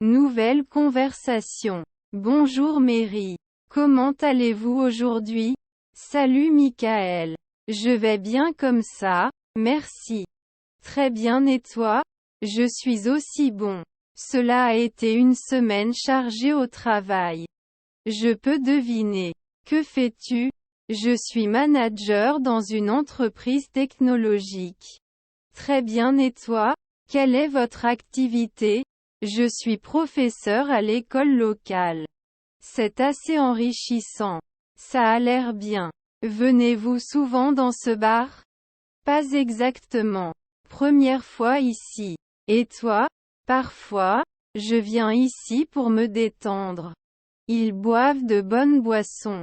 Nouvelle conversation. Bonjour Mary. Comment allez-vous aujourd'hui? Salut Michael. Je vais bien comme ça, merci. Très bien et toi? Je suis aussi bon. Cela a été une semaine chargée au travail. Je peux deviner. Que fais-tu? Je suis manager dans une entreprise technologique. Très bien et toi? Quelle est votre activité? Je suis professeur à l'école locale. C'est assez enrichissant. Ça a l'air bien. Venez-vous souvent dans ce bar? Pas exactement. Première fois ici. Et toi? Parfois, je viens ici pour me détendre. Ils boivent de bonnes boissons.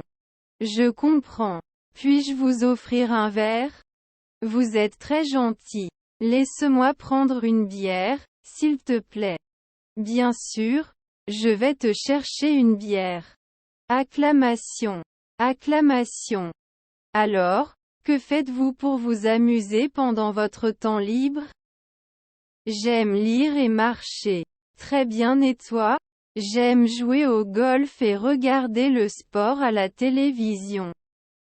Je comprends. Puis-je vous offrir un verre? Vous êtes très gentil. Laisse-moi prendre une bière, s'il te plaît. Bien sûr, je vais te chercher une bière. Acclamation. Acclamation. Alors, que faites-vous pour vous amuser pendant votre temps libre? J'aime lire et marcher. Très bien et toi? J'aime jouer au golf et regarder le sport à la télévision.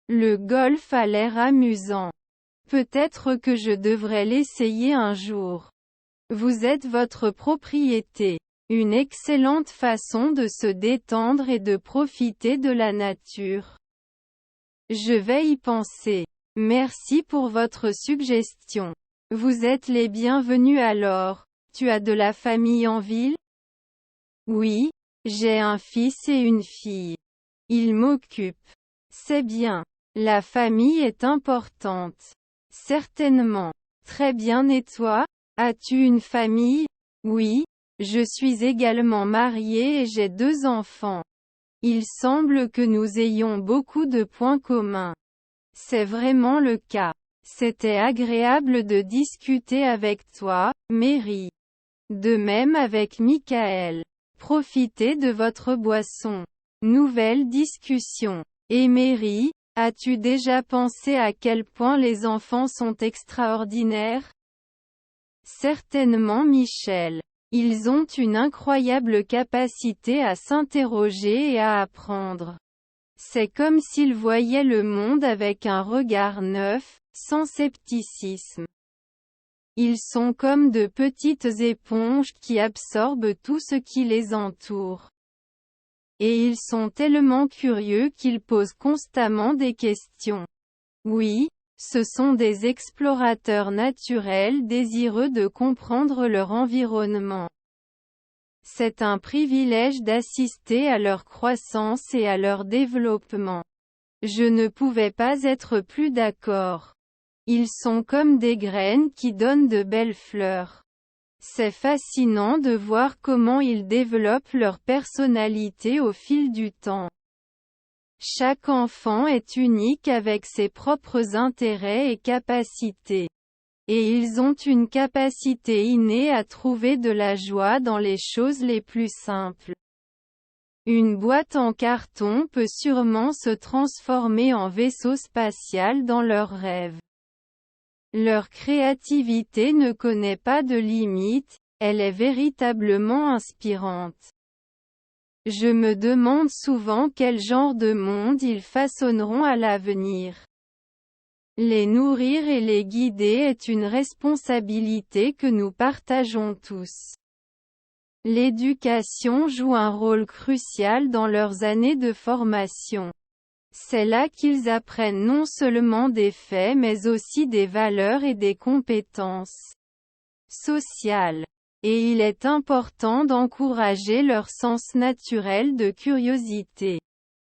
Le golf a l'air amusant. Peut-être que je devrais l'essayer un jour. Vous êtes votre propriété. Une excellente façon de se détendre et de profiter de la nature. Je vais y penser. Merci pour votre suggestion. Vous êtes les bienvenus alors. Tu as de la famille en ville? Oui, j'ai un fils et une fille. Ils m'occupent. C'est bien. La famille est importante. Certainement. Très bien et toi? As-tu une famille? Oui, je suis également marié et j'ai 2 enfants. Il semble que nous ayons beaucoup de points communs. C'est vraiment le cas. C'était agréable de discuter avec toi, Mary. De même avec Michael. Profitez de votre boisson. Nouvelle discussion. Et Mary, as-tu déjà pensé à quel point les enfants sont extraordinaires? Certainement Michel. Ils ont une incroyable capacité à s'interroger et à apprendre. C'est comme s'ils voyaient le monde avec un regard neuf, sans scepticisme. Ils sont comme de petites éponges qui absorbent tout ce qui les entoure. Et ils sont tellement curieux qu'ils posent constamment des questions. Oui, ce sont des explorateurs naturels désireux de comprendre leur environnement. C'est un privilège d'assister à leur croissance et à leur développement. Je ne pouvais pas être plus d'accord. Ils sont comme des graines qui donnent de belles fleurs. C'est fascinant de voir comment ils développent leur personnalité au fil du temps. Chaque enfant est unique avec ses propres intérêts et capacités. Et ils ont une capacité innée à trouver de la joie dans les choses les plus simples. Une boîte en carton peut sûrement se transformer en vaisseau spatial dans leurs rêves. Leur créativité ne connaît pas de limite, elle est véritablement inspirante. Je me demande souvent quel genre de monde ils façonneront à l'avenir. Les nourrir et les guider est une responsabilité que nous partageons tous. L'éducation joue un rôle crucial dans leurs années de formation. C'est là qu'ils apprennent non seulement des faits mais aussi des valeurs et des compétences sociales. Et il est important d'encourager leur sens naturel de curiosité.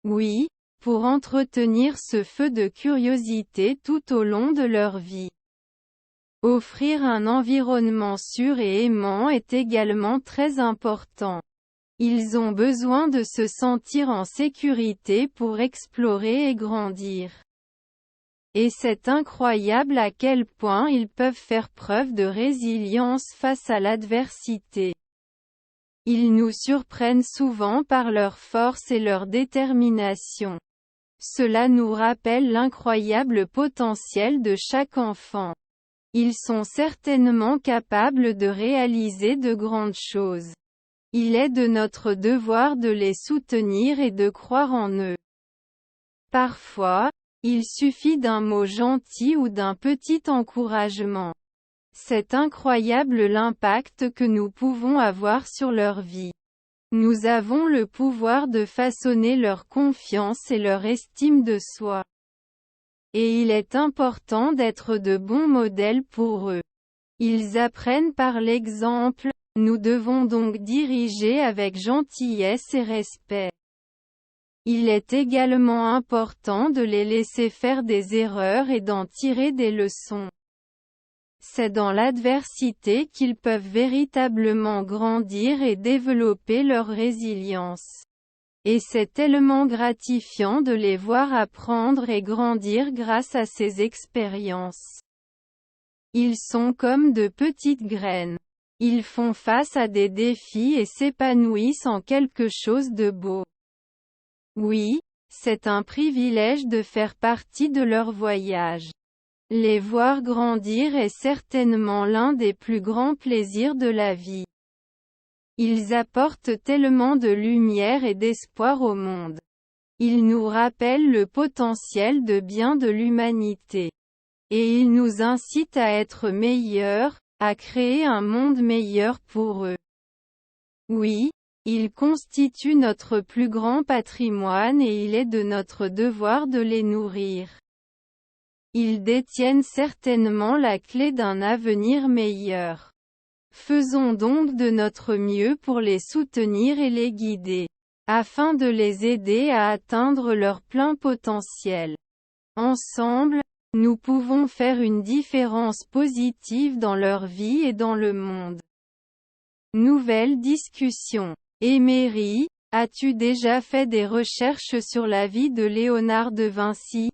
Oui, pour entretenir ce feu de curiosité tout au long de leur vie. Offrir un environnement sûr et aimant est également très important. Ils ont besoin de se sentir en sécurité pour explorer et grandir. Et c'est incroyable à quel point ils peuvent faire preuve de résilience face à l'adversité. Ils nous surprennent souvent par leur force et leur détermination. Cela nous rappelle l'incroyable potentiel de chaque enfant. Ils sont certainement capables de réaliser de grandes choses. Il est de notre devoir de les soutenir et de croire en eux. Parfois, il suffit d'un mot gentil ou d'un petit encouragement. C'est incroyable l'impact que nous pouvons avoir sur leur vie. Nous avons le pouvoir de façonner leur confiance et leur estime de soi. Et il est important d'être de bons modèles pour eux. Ils apprennent par l'exemple, nous devons donc diriger avec gentillesse et respect. Il est également important de les laisser faire des erreurs et d'en tirer des leçons. C'est dans l'adversité qu'ils peuvent véritablement grandir et développer leur résilience. Et c'est tellement gratifiant de les voir apprendre et grandir grâce à ces expériences. Ils sont comme de petites graines. Ils font face à des défis et s'épanouissent en quelque chose de beau. Oui, c'est un privilège de faire partie de leur voyage. Les voir grandir est certainement l'un des plus grands plaisirs de la vie. Ils apportent tellement de lumière et d'espoir au monde. Ils nous rappellent le potentiel de bien de l'humanité. Et ils nous incitent à être meilleurs, à créer un monde meilleur pour eux. Oui, ils constituent notre plus grand patrimoine et il est de notre devoir de les nourrir. Ils détiennent certainement la clé d'un avenir meilleur. Faisons donc de notre mieux pour les soutenir et les guider, afin de les aider à atteindre leur plein potentiel. Ensemble, nous pouvons faire une différence positive dans leur vie et dans le monde. Nouvelle discussion. Emery, as-tu déjà fait des recherches sur la vie de Léonard de Vinci?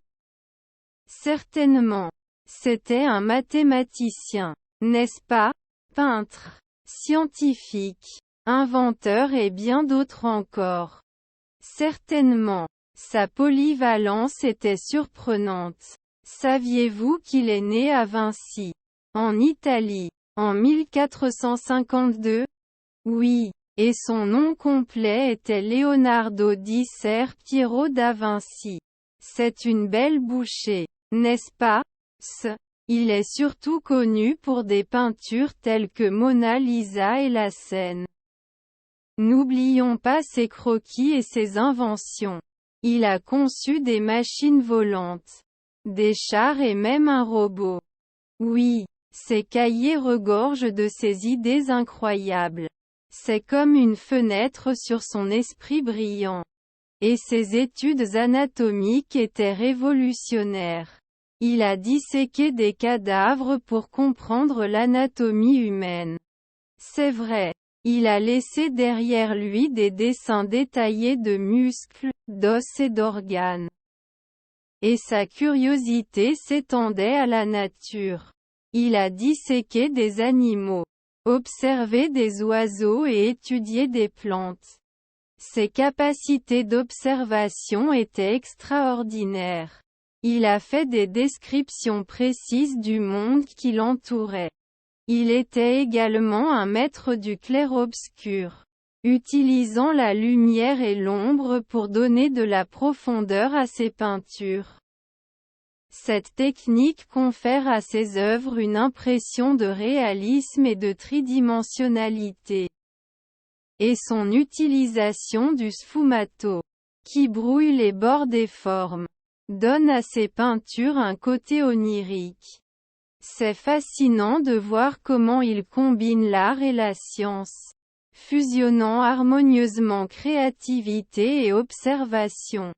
Certainement. C'était un mathématicien, n'est-ce pas? Peintre, scientifique, inventeur et bien d'autres encore. Certainement. Sa polyvalence était surprenante. Saviez-vous qu'il est né à Vinci, en Italie, en 1452? Oui. Et son nom complet était Leonardo di Ser Piero da Vinci. C'est une belle bouchée, n'est-ce pas? Il est surtout connu pour des peintures telles que Mona Lisa et la Seine. N'oublions pas ses croquis et ses inventions. Il a conçu des machines volantes, des chars et même un robot. Oui, ses cahiers regorgent de ses idées incroyables. C'est comme une fenêtre sur son esprit brillant. Et ses études anatomiques étaient révolutionnaires. Il a disséqué des cadavres pour comprendre l'anatomie humaine. C'est vrai. Il a laissé derrière lui des dessins détaillés de muscles, d'os et d'organes. Et sa curiosité s'étendait à la nature. Il a disséqué des animaux, observé des oiseaux et étudié des plantes. Ses capacités d'observation étaient extraordinaires. Il a fait des descriptions précises du monde qui l'entourait. Il était également un maître du clair-obscur, utilisant la lumière et l'ombre pour donner de la profondeur à ses peintures. Cette technique confère à ses œuvres une impression de réalisme et de tridimensionnalité. Et son utilisation du sfumato, qui brouille les bords des formes, donne à ses peintures un côté onirique. C'est fascinant de voir comment il combine l'art et la science, fusionnant harmonieusement créativité et observation.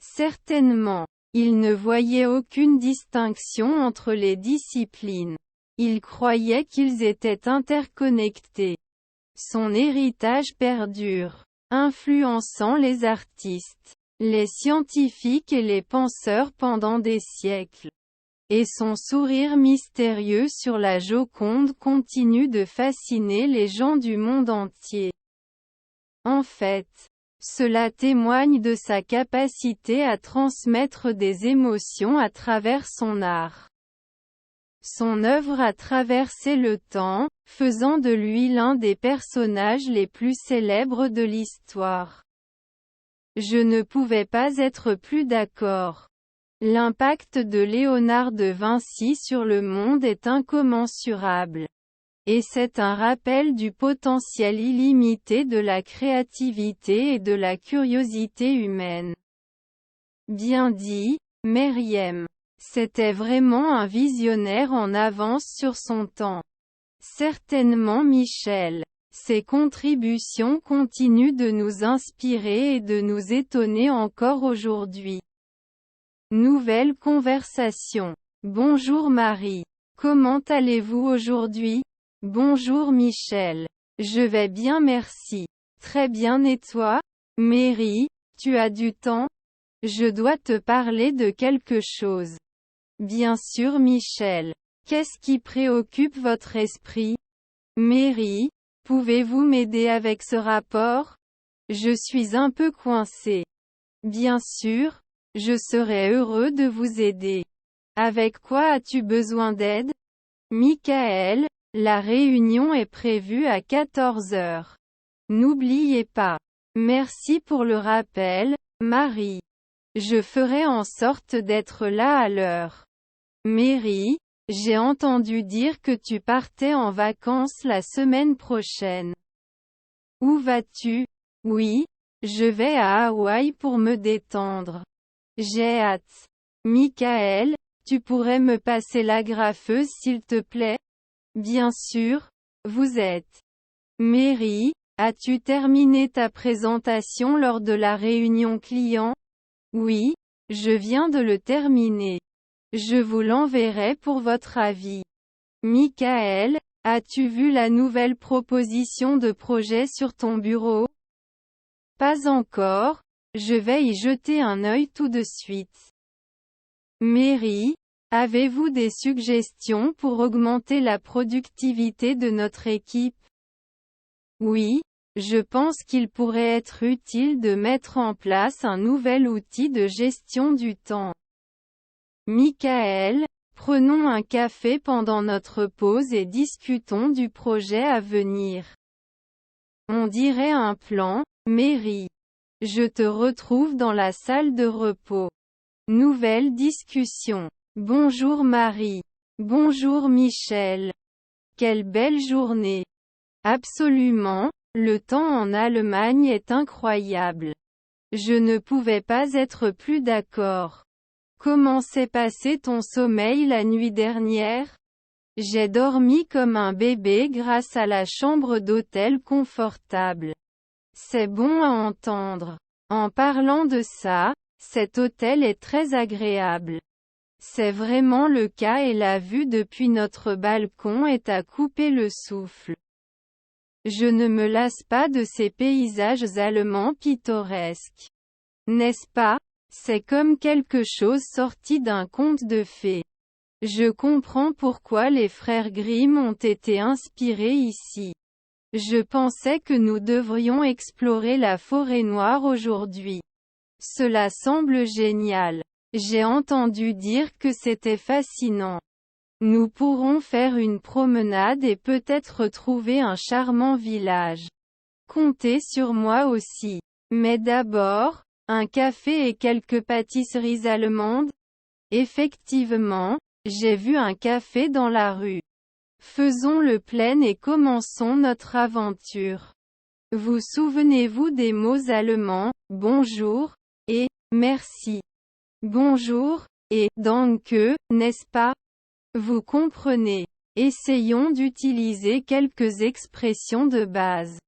Certainement, il ne voyait aucune distinction entre les disciplines. Il croyait qu'ils étaient interconnectés. Son héritage perdure, influençant les artistes, les scientifiques et les penseurs pendant des siècles. Et son sourire mystérieux sur la Joconde continue de fasciner les gens du monde entier. En fait, cela témoigne de sa capacité à transmettre des émotions à travers son art. Son œuvre a traversé le temps, faisant de lui l'un des personnages les plus célèbres de l'histoire. Je ne pouvais pas être plus d'accord. L'impact de Léonard de Vinci sur le monde est incommensurable. Et c'est un rappel du potentiel illimité de la créativité et de la curiosité humaine. Bien dit, Meriem. C'était vraiment un visionnaire en avance sur son temps. Certainement Michel. Ses contributions continuent de nous inspirer et de nous étonner encore aujourd'hui. Nouvelle conversation. Bonjour Marie. Comment allez-vous aujourd'hui? Bonjour Michel. Je vais bien merci. Très bien et toi? Mary, tu as du temps? Je dois te parler de quelque chose. Bien sûr Michel. Qu'est-ce qui préoccupe votre esprit? Mary, pouvez-vous m'aider avec ce rapport? Je suis un peu coincée. Bien sûr, je serai heureux de vous aider. Avec quoi as-tu besoin d'aide? Michael, la réunion est prévue à 14 heures. N'oubliez pas. Merci pour le rappel, Marie. Je ferai en sorte d'être là à l'heure. Mary, j'ai entendu dire que tu partais en vacances la semaine prochaine. Où vas-tu? Oui, je vais à Hawaï pour me détendre. J'ai hâte. Michael, tu pourrais me passer l'agrafeuse s'il te plaît? Bien sûr, vous êtes. Mary, as-tu terminé ta présentation lors de la réunion client? Oui, je viens de le terminer. Je vous l'enverrai pour votre avis. Michael, as-tu vu la nouvelle proposition de projet sur ton bureau? Pas encore, je vais y jeter un œil tout de suite. Mary, avez-vous des suggestions pour augmenter la productivité de notre équipe? Oui, je pense qu'il pourrait être utile de mettre en place un nouvel outil de gestion du temps. Michael, prenons un café pendant notre pause et discutons du projet à venir. On dirait un plan, Mary. Je te retrouve dans la salle de repos. Nouvelle discussion. Bonjour Marie. Bonjour Michel. Quelle belle journée. Absolument, le temps en Allemagne est incroyable. Je ne pouvais pas être plus d'accord. Comment s'est passé ton sommeil la nuit dernière? J'ai dormi comme un bébé grâce à la chambre d'hôtel confortable. C'est bon à entendre. En parlant de ça, cet hôtel est très agréable. C'est vraiment le cas et la vue depuis notre balcon est à couper le souffle. Je ne me lasse pas de ces paysages allemands pittoresques. N'est-ce pas? C'est comme quelque chose sorti d'un conte de fées. Je comprends pourquoi les frères Grimm ont été inspirés ici. Je pensais que nous devrions explorer la forêt noire aujourd'hui. Cela semble génial. J'ai entendu dire que c'était fascinant. Nous pourrons faire une promenade et peut-être trouver un charmant village. Comptez sur moi aussi. Mais d'abord, un café et quelques pâtisseries allemandes? Effectivement, j'ai vu un café dans la rue. Faisons le plein et commençons notre aventure. Vous souvenez-vous des mots allemands, bonjour, et, merci. Bonjour, et, danke, n'est-ce pas? Vous comprenez. Essayons d'utiliser quelques expressions de base.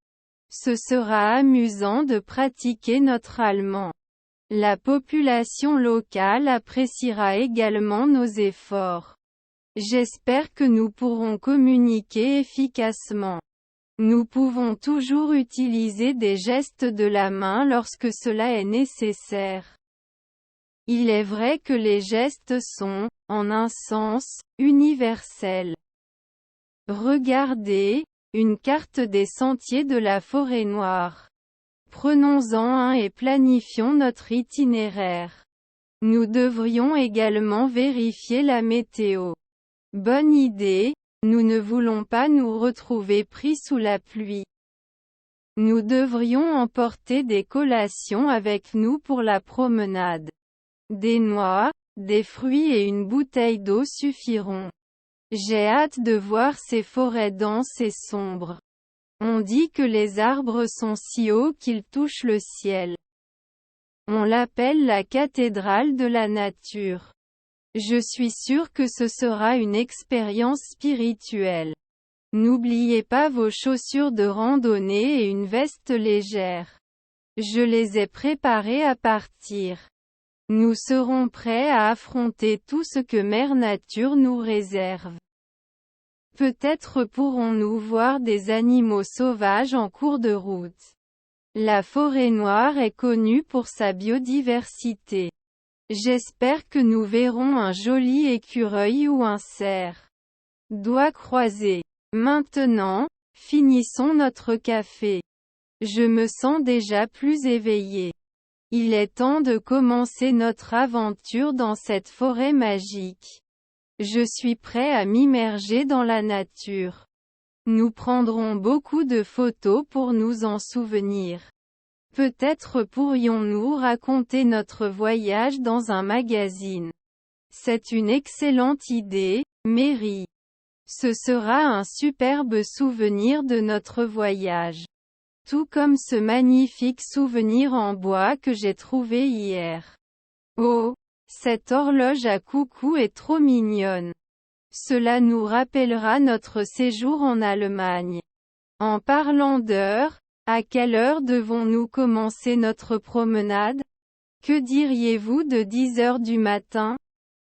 Ce sera amusant de pratiquer notre allemand. La population locale appréciera également nos efforts. J'espère que nous pourrons communiquer efficacement. Nous pouvons toujours utiliser des gestes de la main lorsque cela est nécessaire. Il est vrai que les gestes sont, en un sens, universels. Regardez, une carte des sentiers de la forêt noire. Prenons-en un et planifions notre itinéraire. Nous devrions également vérifier la météo. Bonne idée, nous ne voulons pas nous retrouver pris sous la pluie. Nous devrions emporter des collations avec nous pour la promenade. Des noix, des fruits et une bouteille d'eau suffiront. J'ai hâte de voir ces forêts denses et sombres. On dit que les arbres sont si hauts qu'ils touchent le ciel. On l'appelle la cathédrale de la nature. Je suis sûr que ce sera une expérience spirituelle. N'oubliez pas vos chaussures de randonnée et une veste légère. Je les ai préparées à partir. Nous serons prêts à affronter tout ce que Mère Nature nous réserve. Peut-être pourrons-nous voir des animaux sauvages en cours de route. La forêt noire est connue pour sa biodiversité. J'espère que nous verrons un joli écureuil ou un cerf. Doigts croisés. Maintenant, finissons notre café. Je me sens déjà plus éveillé. Il est temps de commencer notre aventure dans cette forêt magique. Je suis prêt à m'immerger dans la nature. Nous prendrons beaucoup de photos pour nous en souvenir. Peut-être pourrions-nous raconter notre voyage dans un magazine. C'est une excellente idée, Mary. Ce sera un superbe souvenir de notre voyage. Tout comme ce magnifique souvenir en bois que j'ai trouvé hier. Oh, cette horloge à coucou est trop mignonne. Cela nous rappellera notre séjour en Allemagne. En parlant d'heure, à quelle heure devons-nous commencer notre promenade? Que diriez-vous de 10 heures du matin?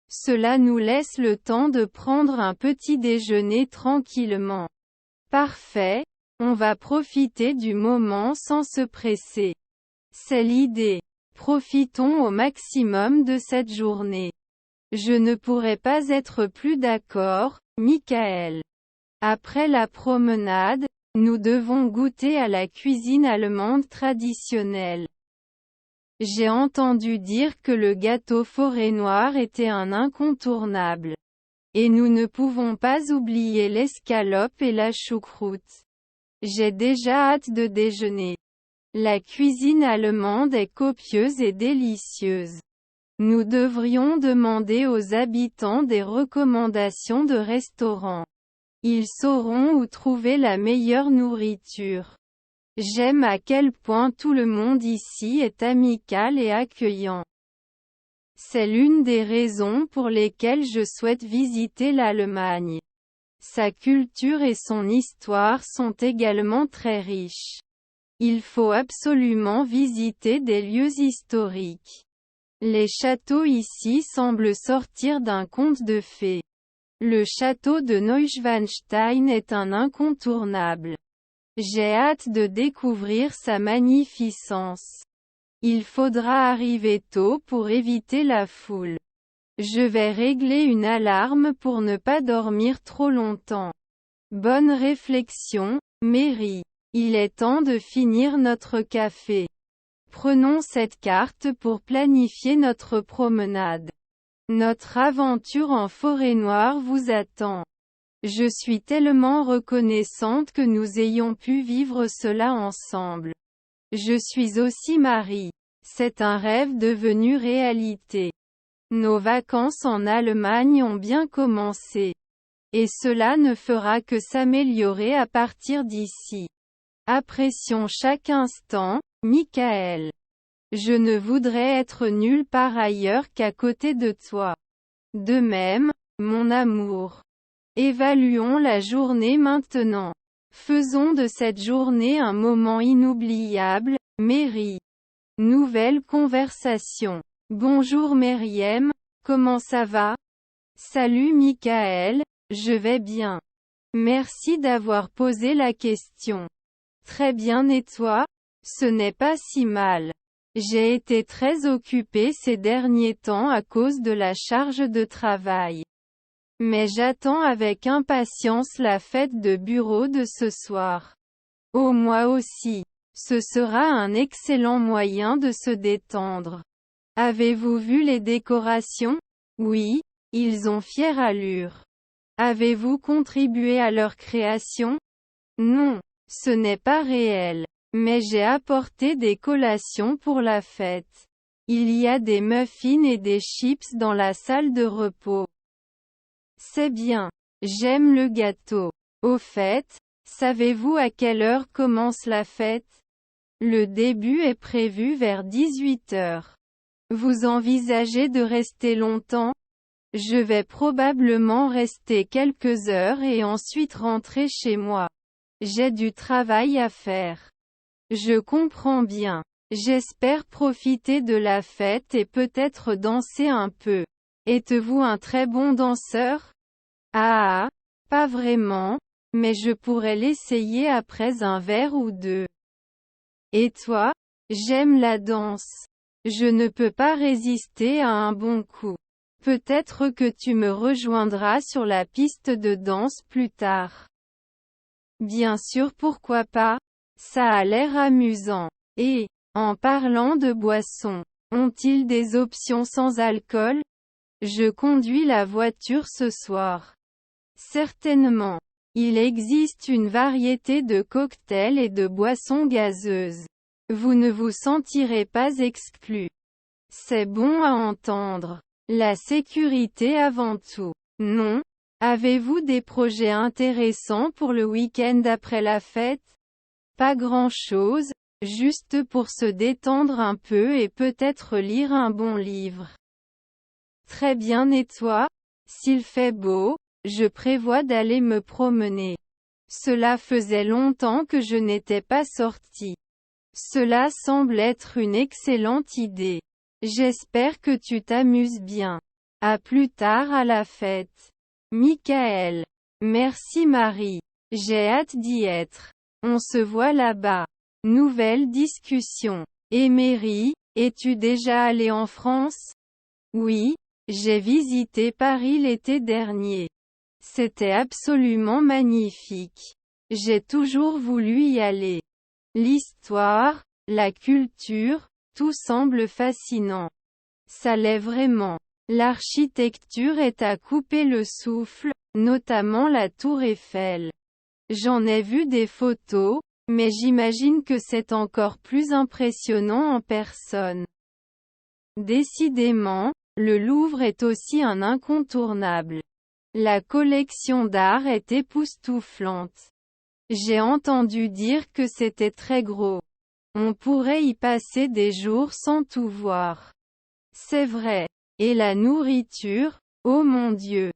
Cela nous laisse le temps de prendre un petit déjeuner tranquillement. Parfait, on va profiter du moment sans se presser. C'est l'idée. Profitons au maximum de cette journée. Je ne pourrais pas être plus d'accord, Michael. Après la promenade, nous devons goûter à la cuisine allemande traditionnelle. J'ai entendu dire que le gâteau forêt noire était un incontournable. Et nous ne pouvons pas oublier l'escalope et la choucroute. J'ai déjà hâte de déjeuner. La cuisine allemande est copieuse et délicieuse. Nous devrions demander aux habitants des recommandations de restaurants. Ils sauront où trouver la meilleure nourriture. J'aime à quel point tout le monde ici est amical et accueillant. C'est l'une des raisons pour lesquelles je souhaite visiter l'Allemagne. Sa culture et son histoire sont également très riches. Il faut absolument visiter des lieux historiques. Les châteaux ici semblent sortir d'un conte de fées. Le château de Neuschwanstein est un incontournable. J'ai hâte de découvrir sa magnificence. Il faudra arriver tôt pour éviter la foule. Je vais régler une alarme pour ne pas dormir trop longtemps. Bonne réflexion, Mary. Il est temps de finir notre café. Prenons cette carte pour planifier notre promenade. Notre aventure en forêt noire vous attend. Je suis tellement reconnaissante que nous ayons pu vivre cela ensemble. Je suis aussi Marie. C'est un rêve devenu réalité. Nos vacances en Allemagne ont bien commencé. Et cela ne fera que s'améliorer à partir d'ici. Apprécions chaque instant, Michael. Je ne voudrais être nulle part ailleurs qu'à côté de toi. De même, mon amour. Évaluons la journée maintenant. Faisons de cette journée un moment inoubliable, Mary. Nouvelle conversation. Bonjour Meriem, comment ça va? Salut Michael, je vais bien. Merci d'avoir posé la question. Très bien et toi? Ce n'est pas si mal. J'ai été très occupée ces derniers temps à cause de la charge de travail. Mais j'attends avec impatience la fête de bureau de ce soir. Oh moi aussi. Ce sera un excellent moyen de se détendre. Avez-vous vu les décorations? Oui, ils ont fière allure. Avez-vous contribué à leur création? Non, ce n'est pas réel. Mais j'ai apporté des collations pour la fête. Il y a des muffins et des chips dans la salle de repos. C'est bien. J'aime le gâteau. Au fait, savez-vous à quelle heure commence la fête? Le début est prévu vers 18 heures. Vous envisagez de rester longtemps? Je vais probablement rester quelques heures et ensuite rentrer chez moi. J'ai du travail à faire. Je comprends bien. J'espère profiter de la fête et peut-être danser un peu. Êtes-vous un très bon danseur? Ah, pas vraiment, mais je pourrais l'essayer après un verre ou deux. Et toi? J'aime la danse. Je ne peux pas résister à un bon coup. Peut-être que tu me rejoindras sur la piste de danse plus tard. Bien sûr, pourquoi pas? Ça a l'air amusant. Et, en parlant de boissons, ont-ils des options sans alcool? Je conduis la voiture ce soir. Certainement. Il existe une variété de cocktails et de boissons gazeuses. Vous ne vous sentirez pas exclu. C'est bon à entendre. La sécurité avant tout. Non? Avez-vous des projets intéressants pour le week-end après la fête? Pas grand-chose, juste pour se détendre un peu et peut-être lire un bon livre. Très bien, et toi? S'il fait beau, je prévois d'aller me promener. Cela faisait longtemps que je n'étais pas sorti. Cela semble être une excellente idée. J'espère que tu t'amuses bien. À plus tard à la fête. Michael. Merci Marie. J'ai hâte d'y être. On se voit là-bas. Nouvelle discussion. Et Mary, es-tu déjà allé en France? Oui, j'ai visité Paris l'été dernier. C'était absolument magnifique. J'ai toujours voulu y aller. L'histoire, la culture, tout semble fascinant. Ça l'est vraiment. L'architecture est à couper le souffle, notamment la tour Eiffel. J'en ai vu des photos, mais j'imagine que c'est encore plus impressionnant en personne. Décidément, le Louvre est aussi un incontournable. La collection d'art est époustouflante. J'ai entendu dire que c'était très gros. On pourrait y passer des jours sans tout voir. C'est vrai. Et la nourriture, oh mon Dieu!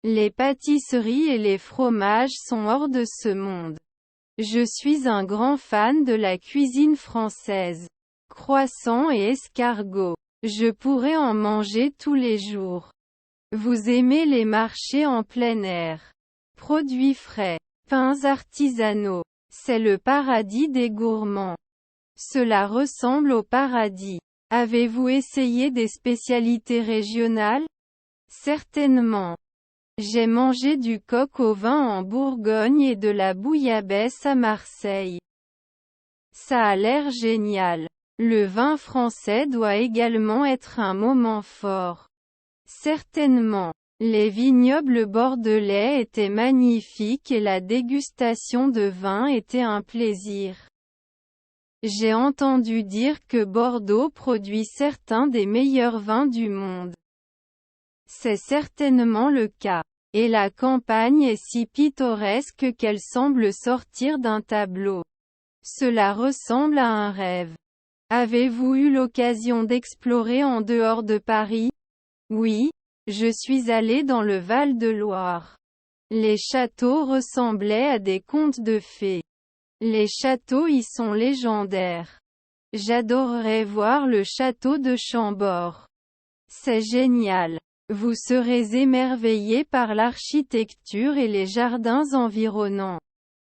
Les pâtisseries et les fromages sont hors de ce monde. Je suis un grand fan de la cuisine française. Croissants et escargots. Je pourrais en manger tous les jours. Vous aimez les marchés en plein air. Produits frais. Pains artisanaux. C'est le paradis des gourmands. Cela ressemble au paradis. Avez-vous essayé des spécialités régionales? Certainement. J'ai mangé du coq au vin en Bourgogne et de la bouillabaisse à Marseille. Ça a l'air génial. Le vin français doit également être un moment fort. Certainement. Les vignobles bordelais étaient magnifiques et la dégustation de vin était un plaisir. J'ai entendu dire que Bordeaux produit certains des meilleurs vins du monde. C'est certainement le cas. Et la campagne est si pittoresque qu'elle semble sortir d'un tableau. Cela ressemble à un rêve. Avez-vous eu l'occasion d'explorer en dehors de Paris? Oui, je suis allé dans le Val-de-Loire. Les châteaux ressemblaient à des contes de fées. Les châteaux y sont légendaires. J'adorerais voir le château de Chambord. C'est génial. Vous serez émerveillé par l'architecture et les jardins environnants.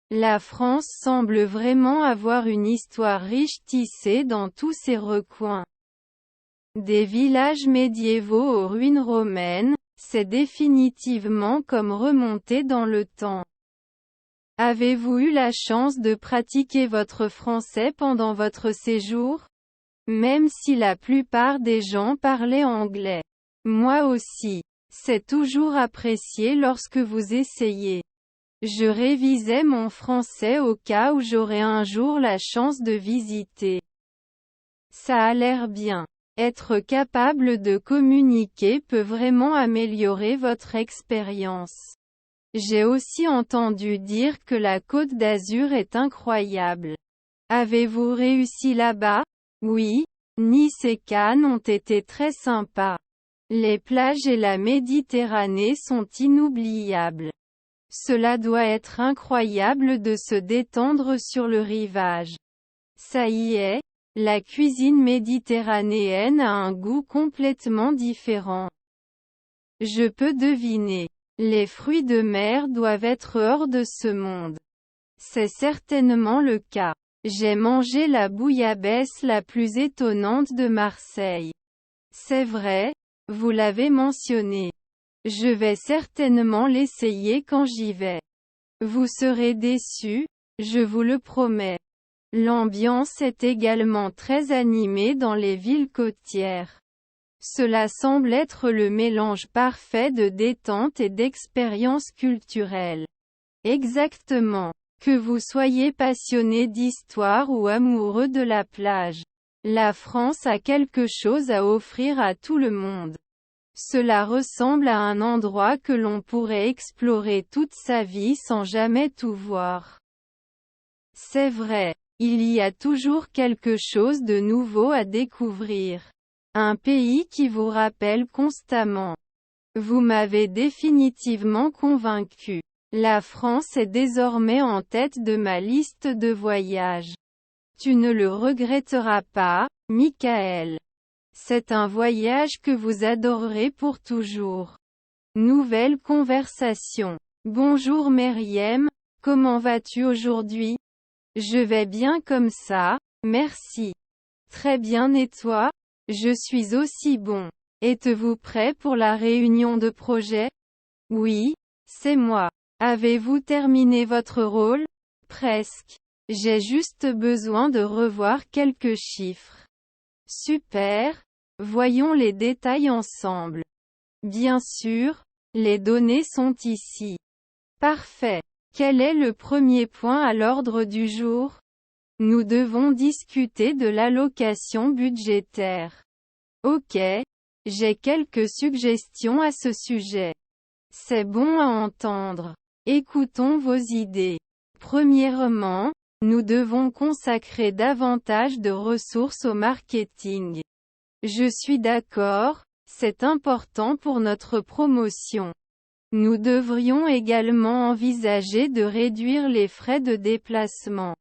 La France semble vraiment avoir une histoire riche tissée dans tous ses recoins. Des villages médiévaux aux ruines romaines, c'est définitivement comme remonter dans le temps. Avez-vous eu la chance de pratiquer votre français pendant votre séjour? Même si la plupart des gens parlaient anglais. Moi aussi. C'est toujours apprécié lorsque vous essayez. Je révisais mon français au cas où j'aurais un jour la chance de visiter. Ça a l'air bien. Être capable de communiquer peut vraiment améliorer votre expérience. J'ai aussi entendu dire que la Côte d'Azur est incroyable. Avez-vous réussi là-bas? Oui, Nice et Cannes ont été très sympas. Les plages et la Méditerranée sont inoubliables. Cela doit être incroyable de se détendre sur le rivage. Ça y est, la cuisine méditerranéenne a un goût complètement différent. Je peux deviner. Les fruits de mer doivent être hors de ce monde. C'est certainement le cas. J'ai mangé la bouillabaisse la plus étonnante de Marseille. C'est vrai, vous l'avez mentionné. Je vais certainement l'essayer quand j'y vais. Vous serez déçus, je vous le promets. L'ambiance est également très animée dans les villes côtières. Cela semble être le mélange parfait de détente et d'expérience culturelle. Exactement. Que vous soyez passionné d'histoire ou amoureux de la plage, la France a quelque chose à offrir à tout le monde. Cela ressemble à un endroit que l'on pourrait explorer toute sa vie sans jamais tout voir. C'est vrai, il y a toujours quelque chose de nouveau à découvrir. Un pays qui vous rappelle constamment. Vous m'avez définitivement convaincu. La France est désormais en tête de ma liste de voyages. Tu ne le regretteras pas, Michael. C'est un voyage que vous adorerez pour toujours. Nouvelle conversation. Bonjour Meriem, comment vas-tu aujourd'hui? Je vais bien comme ça, merci. Très bien et toi? Je suis aussi bon. Êtes-vous prêt pour la réunion de projet? Oui, c'est moi. Avez-vous terminé votre rôle? Presque. J'ai juste besoin de revoir quelques chiffres. Super. Voyons les détails ensemble. Bien sûr, les données sont ici. Parfait. Quel est le premier point à l'ordre du jour? Nous devons discuter de l'allocation budgétaire. Ok. J'ai quelques suggestions à ce sujet. C'est bon à entendre. Écoutons vos idées. Premièrement, nous devons consacrer davantage de ressources au marketing. Je suis d'accord, c'est important pour notre promotion. Nous devrions également envisager de réduire les frais de déplacement.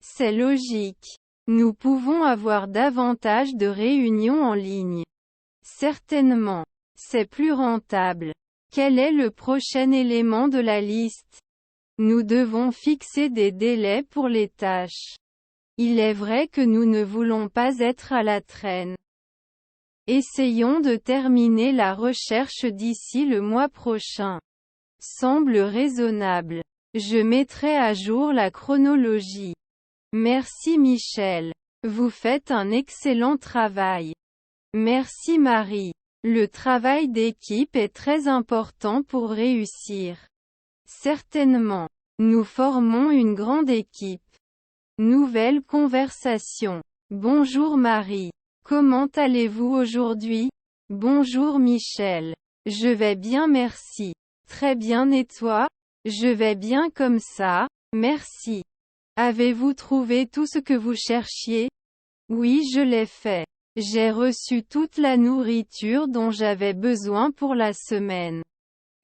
C'est logique. Nous pouvons avoir davantage de réunions en ligne. Certainement. C'est plus rentable. Quel est le prochain élément de la liste? Nous devons fixer des délais pour les tâches. Il est vrai que nous ne voulons pas être à la traîne. Essayons de terminer la recherche d'ici le mois prochain. Semble raisonnable. Je mettrai à jour la chronologie. Merci Michel. Vous faites un excellent travail. Merci Marie. Le travail d'équipe est très important pour réussir. Certainement. Nous formons une grande équipe. Nouvelle conversation. Bonjour Marie. Comment allez-vous aujourd'hui? Bonjour Michel. Je vais bien merci. Très bien et toi? Je vais bien comme ça, merci. Avez-vous trouvé tout ce que vous cherchiez? Oui, je l'ai fait. J'ai reçu toute la nourriture dont j'avais besoin pour la semaine.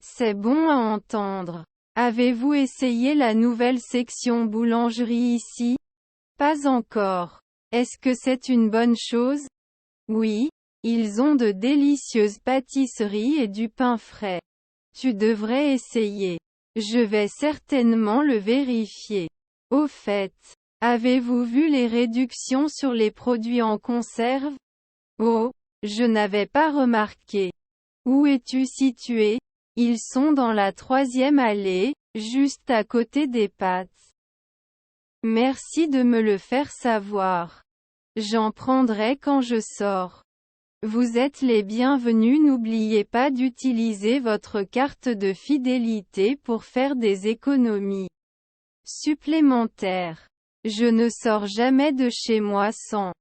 C'est bon à entendre. Avez-vous essayé la nouvelle section boulangerie ici? Pas encore. Est-ce que c'est une bonne chose? Oui, ils ont de délicieuses pâtisseries et du pain frais. Tu devrais essayer. Je vais certainement le vérifier. Au fait, avez-vous vu les réductions sur les produits en conserve? Oh, je n'avais pas remarqué. Où es-tu situé? Ils sont dans la 3e allée, juste à côté des pâtes. Merci de me le faire savoir. J'en prendrai quand je sors. Vous êtes les bienvenus. N'oubliez pas d'utiliser votre carte de fidélité pour faire des économies supplémentaires. Je ne sors jamais de chez moi sans.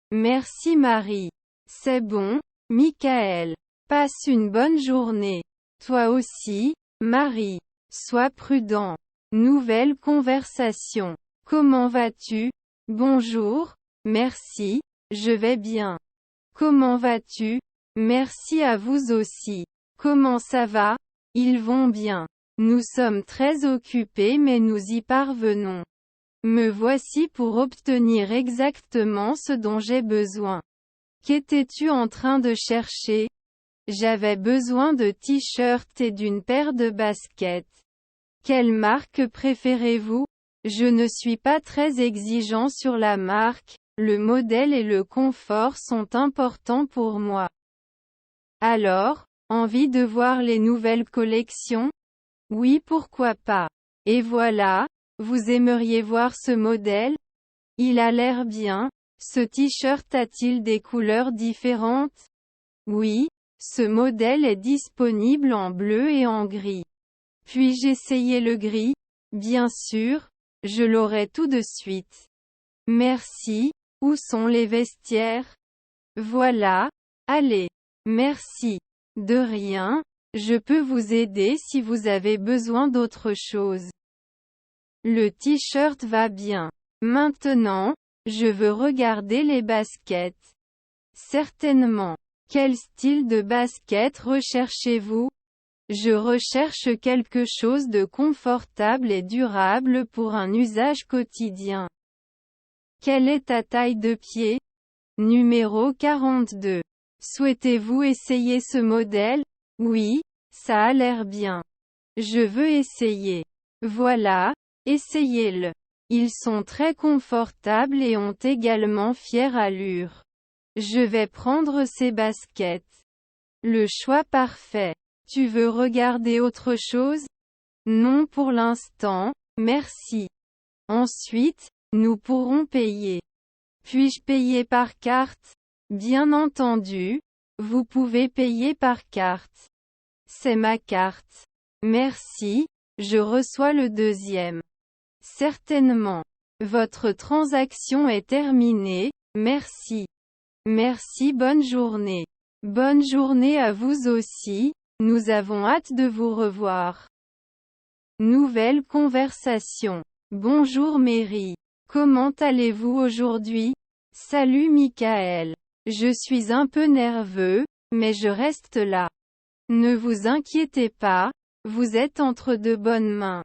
Merci Marie. C'est bon, Michael. Passe une bonne journée. Toi aussi, Marie. Sois prudent. Nouvelle conversation. Comment vas-tu? Bonjour, merci, je vais bien. Comment vas-tu? Merci à vous aussi. Comment ça va? Ils vont bien. Nous sommes très occupés mais nous y parvenons. Me voici pour obtenir exactement ce dont j'ai besoin. Qu'étais-tu en train de chercher? J'avais besoin de t-shirts et d'une paire de baskets. Quelle marque préférez-vous? Je ne suis pas très exigeant sur la marque, le modèle et le confort sont importants pour moi. Alors, envie de voir les nouvelles collections? Oui, pourquoi pas. Et voilà, vous aimeriez voir ce modèle? Il a l'air bien. Ce t-shirt a-t-il des couleurs différentes? Oui, ce modèle est disponible en bleu et en gris. Puis-je essayer le gris? Bien sûr, je l'aurai tout de suite. Merci. Où sont les vestiaires? Voilà. Allez. Merci. De rien. Je peux vous aider si vous avez besoin d'autre chose. Le t-shirt va bien. Maintenant, je veux regarder les baskets. Certainement. Quel style de basket recherchez-vous? Je recherche quelque chose de confortable et durable pour un usage quotidien. Quelle est ta taille de pied? Numéro 42. Souhaitez-vous essayer ce modèle? Oui, ça a l'air bien. Je veux essayer. Voilà, essayez-le. Ils sont très confortables et ont également fière allure. Je vais prendre ces baskets. Le choix parfait. Tu veux regarder autre chose? Non pour l'instant, merci. Ensuite, nous pourrons payer. Puis-je payer par carte? Bien entendu, vous pouvez payer par carte. C'est ma carte. Merci, je reçois le deuxième. Certainement. Votre transaction est terminée, merci. Merci, bonne journée. Bonne journée à vous aussi, nous avons hâte de vous revoir. Nouvelle conversation. Bonjour Mary. Comment allez-vous aujourd'hui? Salut Michael. Je suis un peu nerveux, mais je reste là. Ne vous inquiétez pas, vous êtes entre de bonnes mains.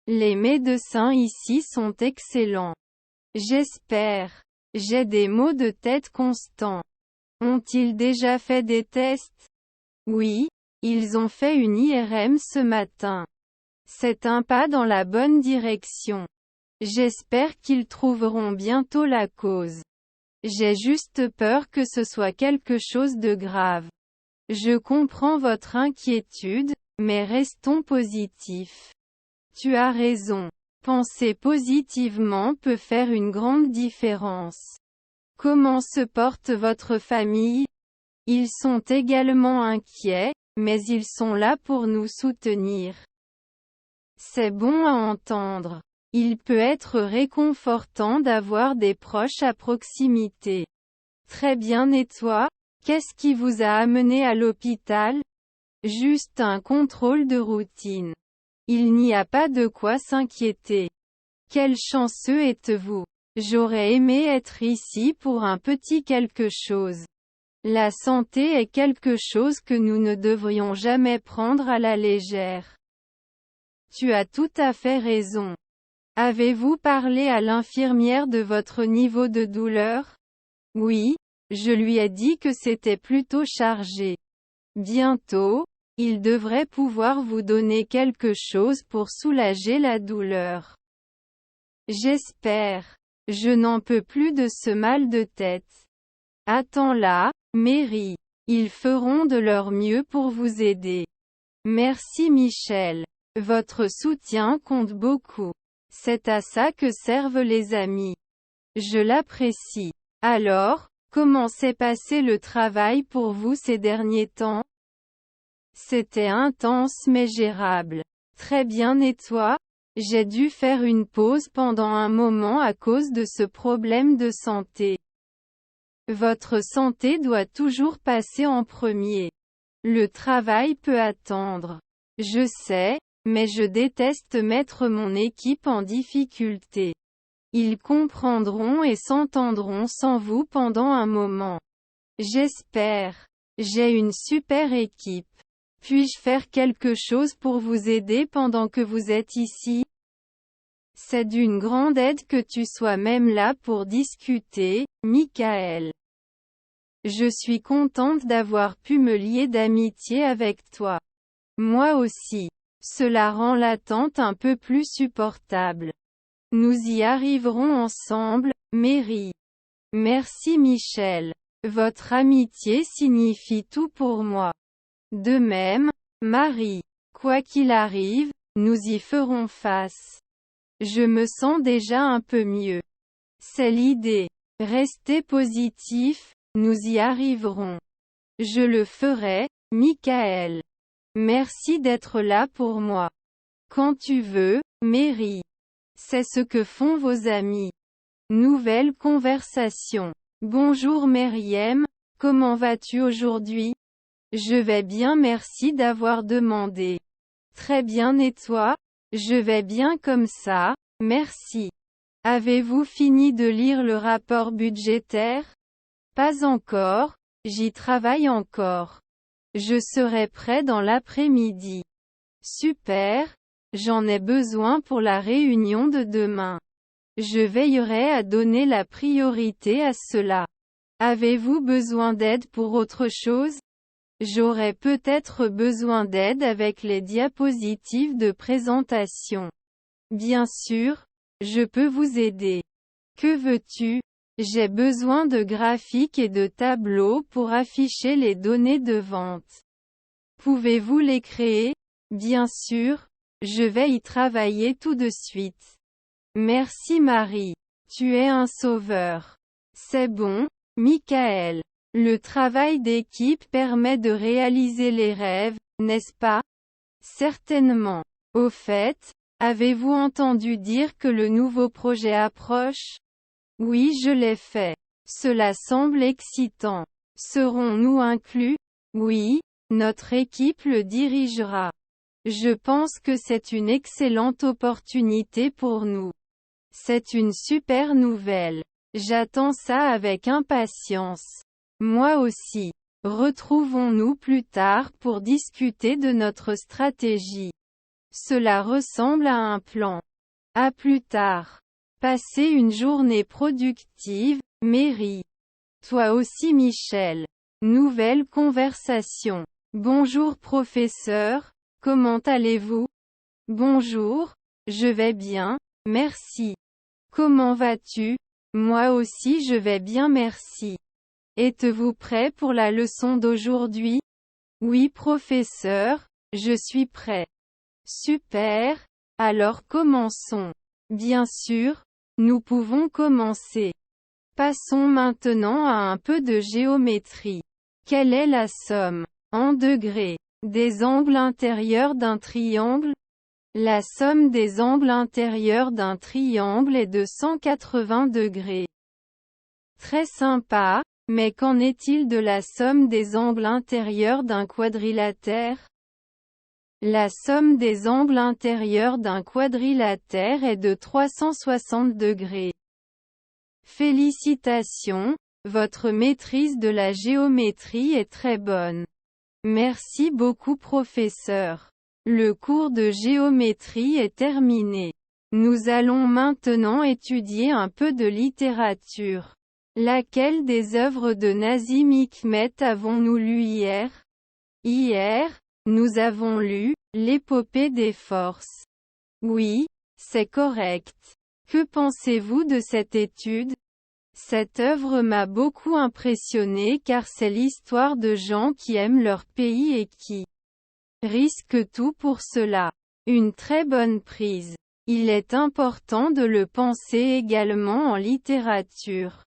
Les médecins ici sont excellents. J'espère. J'ai des maux de tête constants. Ont-ils déjà fait des tests? Oui, ils ont fait une IRM ce matin. C'est un pas dans la bonne direction. J'espère qu'ils trouveront bientôt la cause. J'ai juste peur que ce soit quelque chose de grave. Je comprends votre inquiétude, mais restons positifs. Tu as raison. Penser positivement peut faire une grande différence. Comment se porte votre famille? Ils sont également inquiets, mais ils sont là pour nous soutenir. C'est bon à entendre. Il peut être réconfortant d'avoir des proches à proximité. Très bien, et toi? Qu'est-ce qui vous a amené à l'hôpital? Juste un contrôle de routine. Il n'y a pas de quoi s'inquiéter. Quel chanceux êtes-vous? J'aurais aimé être ici pour un petit quelque chose. La santé est quelque chose que nous ne devrions jamais prendre à la légère. Tu as tout à fait raison. Avez-vous parlé à l'infirmière de votre niveau de douleur? Oui, je lui ai dit que c'était plutôt chargé. Bientôt, il devrait pouvoir vous donner quelque chose pour soulager la douleur. J'espère. Je n'en peux plus de ce mal de tête. Attends là, Mary. Ils feront de leur mieux pour vous aider. Merci Michel. Votre soutien compte beaucoup. C'est à ça que servent les amis. Je l'apprécie. Alors, Comment s'est passé le travail pour vous ces derniers temps? C'était intense mais gérable. Très bien et toi? J'ai dû faire une pause pendant un moment à cause de ce problème de santé. Votre santé doit toujours passer en premier. Le travail peut attendre. Je sais, mais je déteste mettre mon équipe en difficulté. Ils comprendront et s'entendront sans vous pendant un moment. J'espère. J'ai une super équipe. Puis-je faire quelque chose pour vous aider pendant que vous êtes ici? C'est d'une grande aide que tu sois même là pour discuter, Michael. Je suis contente d'avoir pu me lier d'amitié avec toi. Moi aussi. Cela rend l'attente un peu plus supportable. Nous y arriverons ensemble, Mary. Merci Michel. Votre amitié signifie tout pour moi. De même, Marie. Quoi qu'il arrive, nous y ferons face. Je me sens déjà un peu mieux. C'est l'idée. Restez positif, nous y arriverons. Je le ferai, Michael. Merci d'être là pour moi. Quand tu veux, Mary. C'est ce que font vos amis. Nouvelle conversation. Bonjour Meriem, comment vas-tu aujourd'hui? Je vais bien, merci d'avoir demandé. Très bien et toi? Je vais bien comme ça, merci. Avez-vous fini de lire le rapport budgétaire? Pas encore, j'y travaille encore. Je serai prêt dans l'après-midi. Super, j'en ai besoin pour la réunion de demain. Je veillerai à donner la priorité à cela. Avez-vous besoin d'aide pour autre chose? J'aurais peut-être besoin d'aide avec les diapositives de présentation. Bien sûr, je peux vous aider. Que veux-tu? J'ai besoin de graphiques et de tableaux pour afficher les données de vente. Pouvez-vous les créer? Bien sûr, je vais y travailler tout de suite. Merci Marie. Tu es un sauveur. C'est bon, Michael. Le travail d'équipe permet de réaliser les rêves, n'est-ce pas? Certainement. Au fait, avez-vous entendu dire que le nouveau projet approche? Oui, je l'ai fait. Cela semble excitant. Serons-nous inclus? Oui, notre équipe le dirigera. Je pense que c'est une excellente opportunité pour nous. C'est une super nouvelle. J'attends ça avec impatience. Moi aussi. Retrouvons-nous plus tard pour discuter de notre stratégie. Cela ressemble à un plan. À plus tard. Passez une journée productive, Mary. Toi aussi Michel. Nouvelle conversation. Bonjour professeur, comment allez-vous? Bonjour, je vais bien, merci. Comment vas-tu? Moi aussi je vais bien merci. Êtes-vous prêt pour la leçon d'aujourd'hui? Oui professeur, je suis prêt. Super, alors commençons. Bien sûr, nous pouvons commencer. Passons maintenant à un peu de géométrie. Quelle est la somme, en degrés, des angles intérieurs d'un triangle? La somme des angles intérieurs d'un triangle est de 180 degrés. Très sympa, mais qu'en est-il de la somme des angles intérieurs d'un quadrilatère? La somme des angles intérieurs d'un quadrilatère est de 360 degrés. Félicitations, votre maîtrise de la géométrie est très bonne. Merci beaucoup professeur. Le cours de géométrie est terminé. Nous allons maintenant étudier un peu de littérature. Laquelle des œuvres de Nazim Hikmet avons-nous lu hier? Hier, nous avons lu l'épopée des forces. Oui, c'est correct. Que pensez-vous de cette étude? Cette œuvre m'a beaucoup impressionné car c'est l'histoire de gens qui aiment leur pays et qui risquent tout pour cela. Une très bonne prise. Il est important de le penser également en littérature.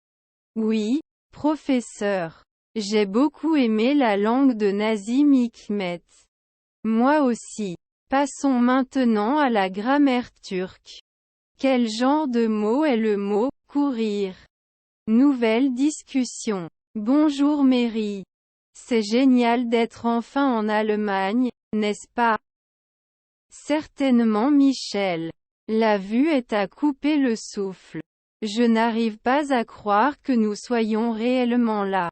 Oui, Professeur. J'ai beaucoup aimé la langue de Nazım Hikmet. Moi aussi. Passons maintenant à la grammaire turque. Quel genre de mot est le mot « courir » ? Nouvelle discussion. Bonjour Mary. C'est génial d'être enfin en Allemagne, n'est-ce pas? Certainement Michel. La vue est à couper le souffle. Je n'arrive pas à croire que nous soyons réellement là.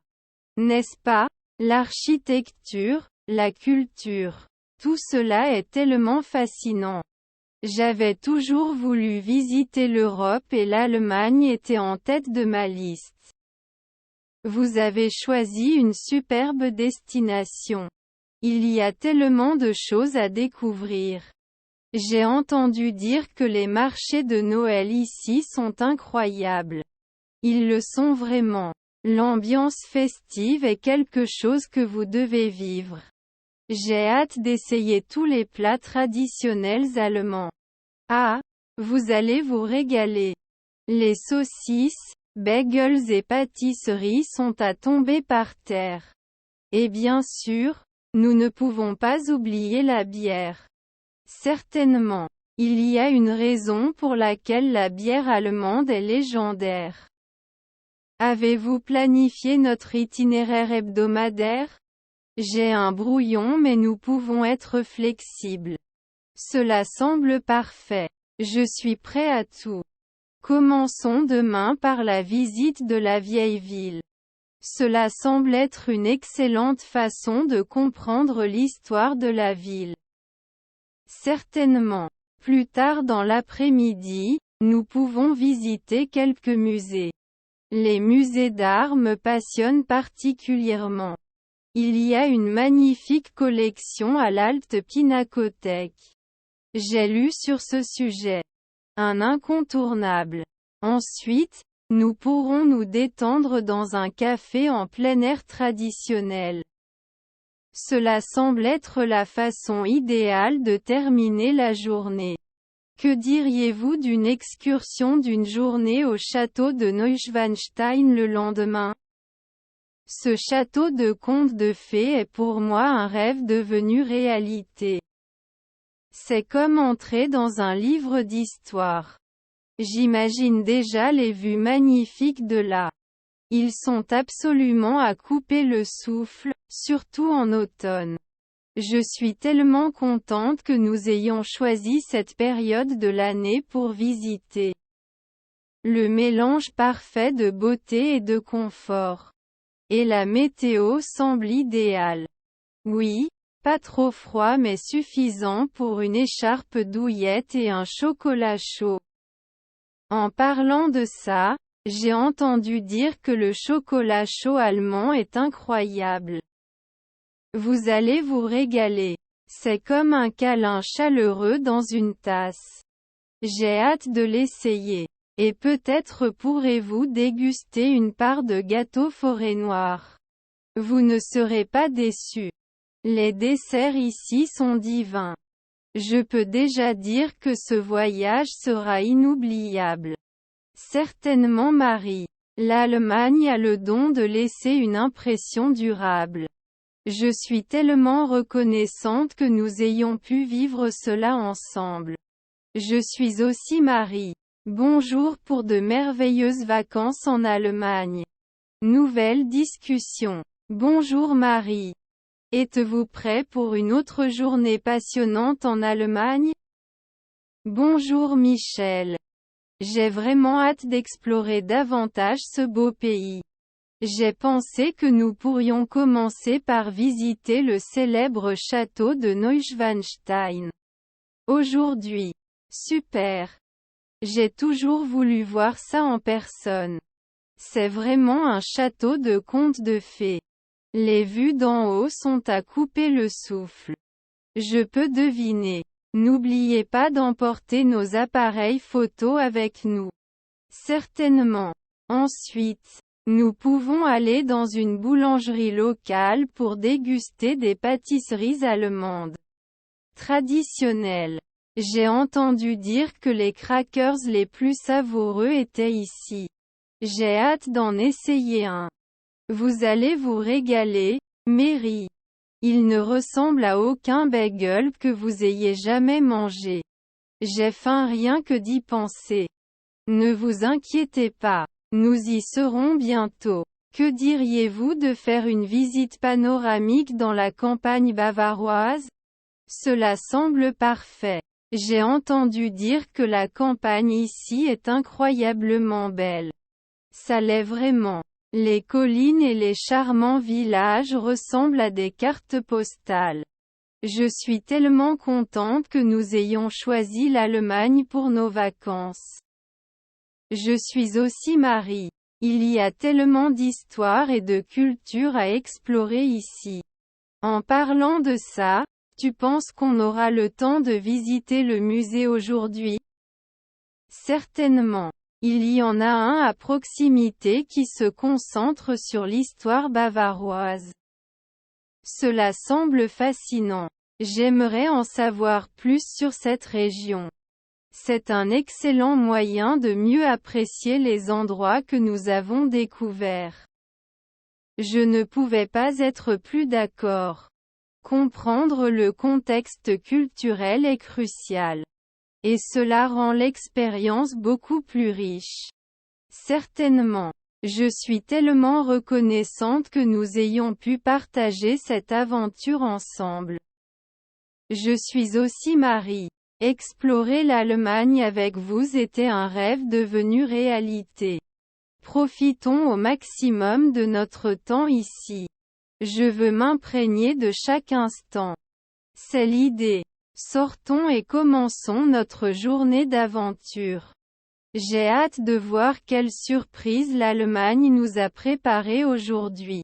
N'est-ce pas? L'architecture, la culture. Tout cela est tellement fascinant. J'avais toujours voulu visiter l'Europe et l'Allemagne était en tête de ma liste. Vous avez choisi une superbe destination. Il y a tellement de choses à découvrir. J'ai entendu dire que les marchés de Noël ici sont incroyables. Ils le sont vraiment. L'ambiance festive est quelque chose que vous devez vivre. J'ai hâte d'essayer tous les plats traditionnels allemands. Ah, vous allez vous régaler. Les saucisses, bagels et pâtisseries sont à tomber par terre. Et bien sûr, nous ne pouvons pas oublier la bière. Certainement. Il y a une raison pour laquelle la bière allemande est légendaire. Avez-vous planifié notre itinéraire hebdomadaire? J'ai un brouillon mais nous pouvons être flexibles. Cela semble parfait. Je suis prêt à tout. Commençons demain par la visite de la vieille ville. Cela semble être une excellente façon de comprendre l'histoire de la ville. Certainement. Plus tard dans l'après-midi, nous pouvons visiter quelques musées. Les musées d'art me passionnent particulièrement. Il y a une magnifique collection à l'Alte Pinakothek. J'ai lu sur ce sujet. Un incontournable. Ensuite, nous pourrons nous détendre dans un café en plein air traditionnel. Cela semble être la façon idéale de terminer la journée. Que diriez-vous d'une excursion d'une journée au château de Neuschwanstein le lendemain? Ce château de conte de fées est pour moi un rêve devenu réalité. C'est comme entrer dans un livre d'histoire. J'imagine déjà les vues magnifiques de là. Ils sont absolument à couper le souffle, surtout en automne. Je suis tellement contente que nous ayons choisi cette période de l'année pour visiter. Le mélange parfait de beauté et de confort. Et la météo semble idéale. Oui, pas trop froid mais suffisant pour une écharpe douillette et un chocolat chaud. En parlant de ça, j'ai entendu dire que le chocolat chaud allemand est incroyable. Vous allez vous régaler. C'est comme un câlin chaleureux dans une tasse. J'ai hâte de l'essayer. Et peut-être pourrez-vous déguster une part de gâteau forêt noire. Vous ne serez pas déçus. Les desserts ici sont divins. Je peux déjà dire que ce voyage sera inoubliable. Certainement Marie. L'Allemagne a le don de laisser une impression durable. Je suis tellement reconnaissante que nous ayons pu vivre cela ensemble. Je suis aussi Marie. Bonjour pour de merveilleuses vacances en Allemagne. Nouvelle discussion. Bonjour Marie. Êtes-vous prêt pour une autre journée passionnante en Allemagne? Bonjour Michel. J'ai vraiment hâte d'explorer davantage ce beau pays. J'ai pensé que nous pourrions commencer par visiter le célèbre château de Neuschwanstein. Aujourd'hui. Super. J'ai toujours voulu voir ça en personne. C'est vraiment un château de conte de fées. Les vues d'en haut sont à couper le souffle. Je peux deviner. N'oubliez pas d'emporter nos appareils photo avec nous. Certainement. Ensuite, nous pouvons aller dans une boulangerie locale pour déguster des pâtisseries allemandes traditionnelles. J'ai entendu dire que les crackers les plus savoureux étaient ici. J'ai hâte d'en essayer un. Vous allez vous régaler, Mary. Il ne ressemble à aucun bagel que vous ayez jamais mangé. J'ai faim rien que d'y penser. Ne vous inquiétez pas. Nous y serons bientôt. Que diriez-vous de faire une visite panoramique dans la campagne bavaroise? Cela semble parfait. J'ai entendu dire que la campagne ici est incroyablement belle. Ça l'est vraiment. Les collines et les charmants villages ressemblent à des cartes postales. Je suis tellement contente que nous ayons choisi l'Allemagne pour nos vacances. Je suis aussi Marie. Il y a tellement d'histoires et de cultures à explorer ici. En parlant de ça, tu penses qu'on aura le temps de visiter le musée aujourd'hui? Certainement. Il y en a un à proximité qui se concentre sur l'histoire bavaroise. Cela semble fascinant. J'aimerais en savoir plus sur cette région. C'est un excellent moyen de mieux apprécier les endroits que nous avons découverts. Je ne pouvais pas être plus d'accord. Comprendre le contexte culturel est crucial. Et cela rend l'expérience beaucoup plus riche. Certainement. Je suis tellement reconnaissante que nous ayons pu partager cette aventure ensemble. Je suis aussi Marie. Explorer l'Allemagne avec vous était un rêve devenu réalité. Profitons au maximum de notre temps ici. Je veux m'imprégner de chaque instant. C'est l'idée. Sortons et commençons notre journée d'aventure. J'ai hâte de voir quelle surprise l'Allemagne nous a préparée aujourd'hui.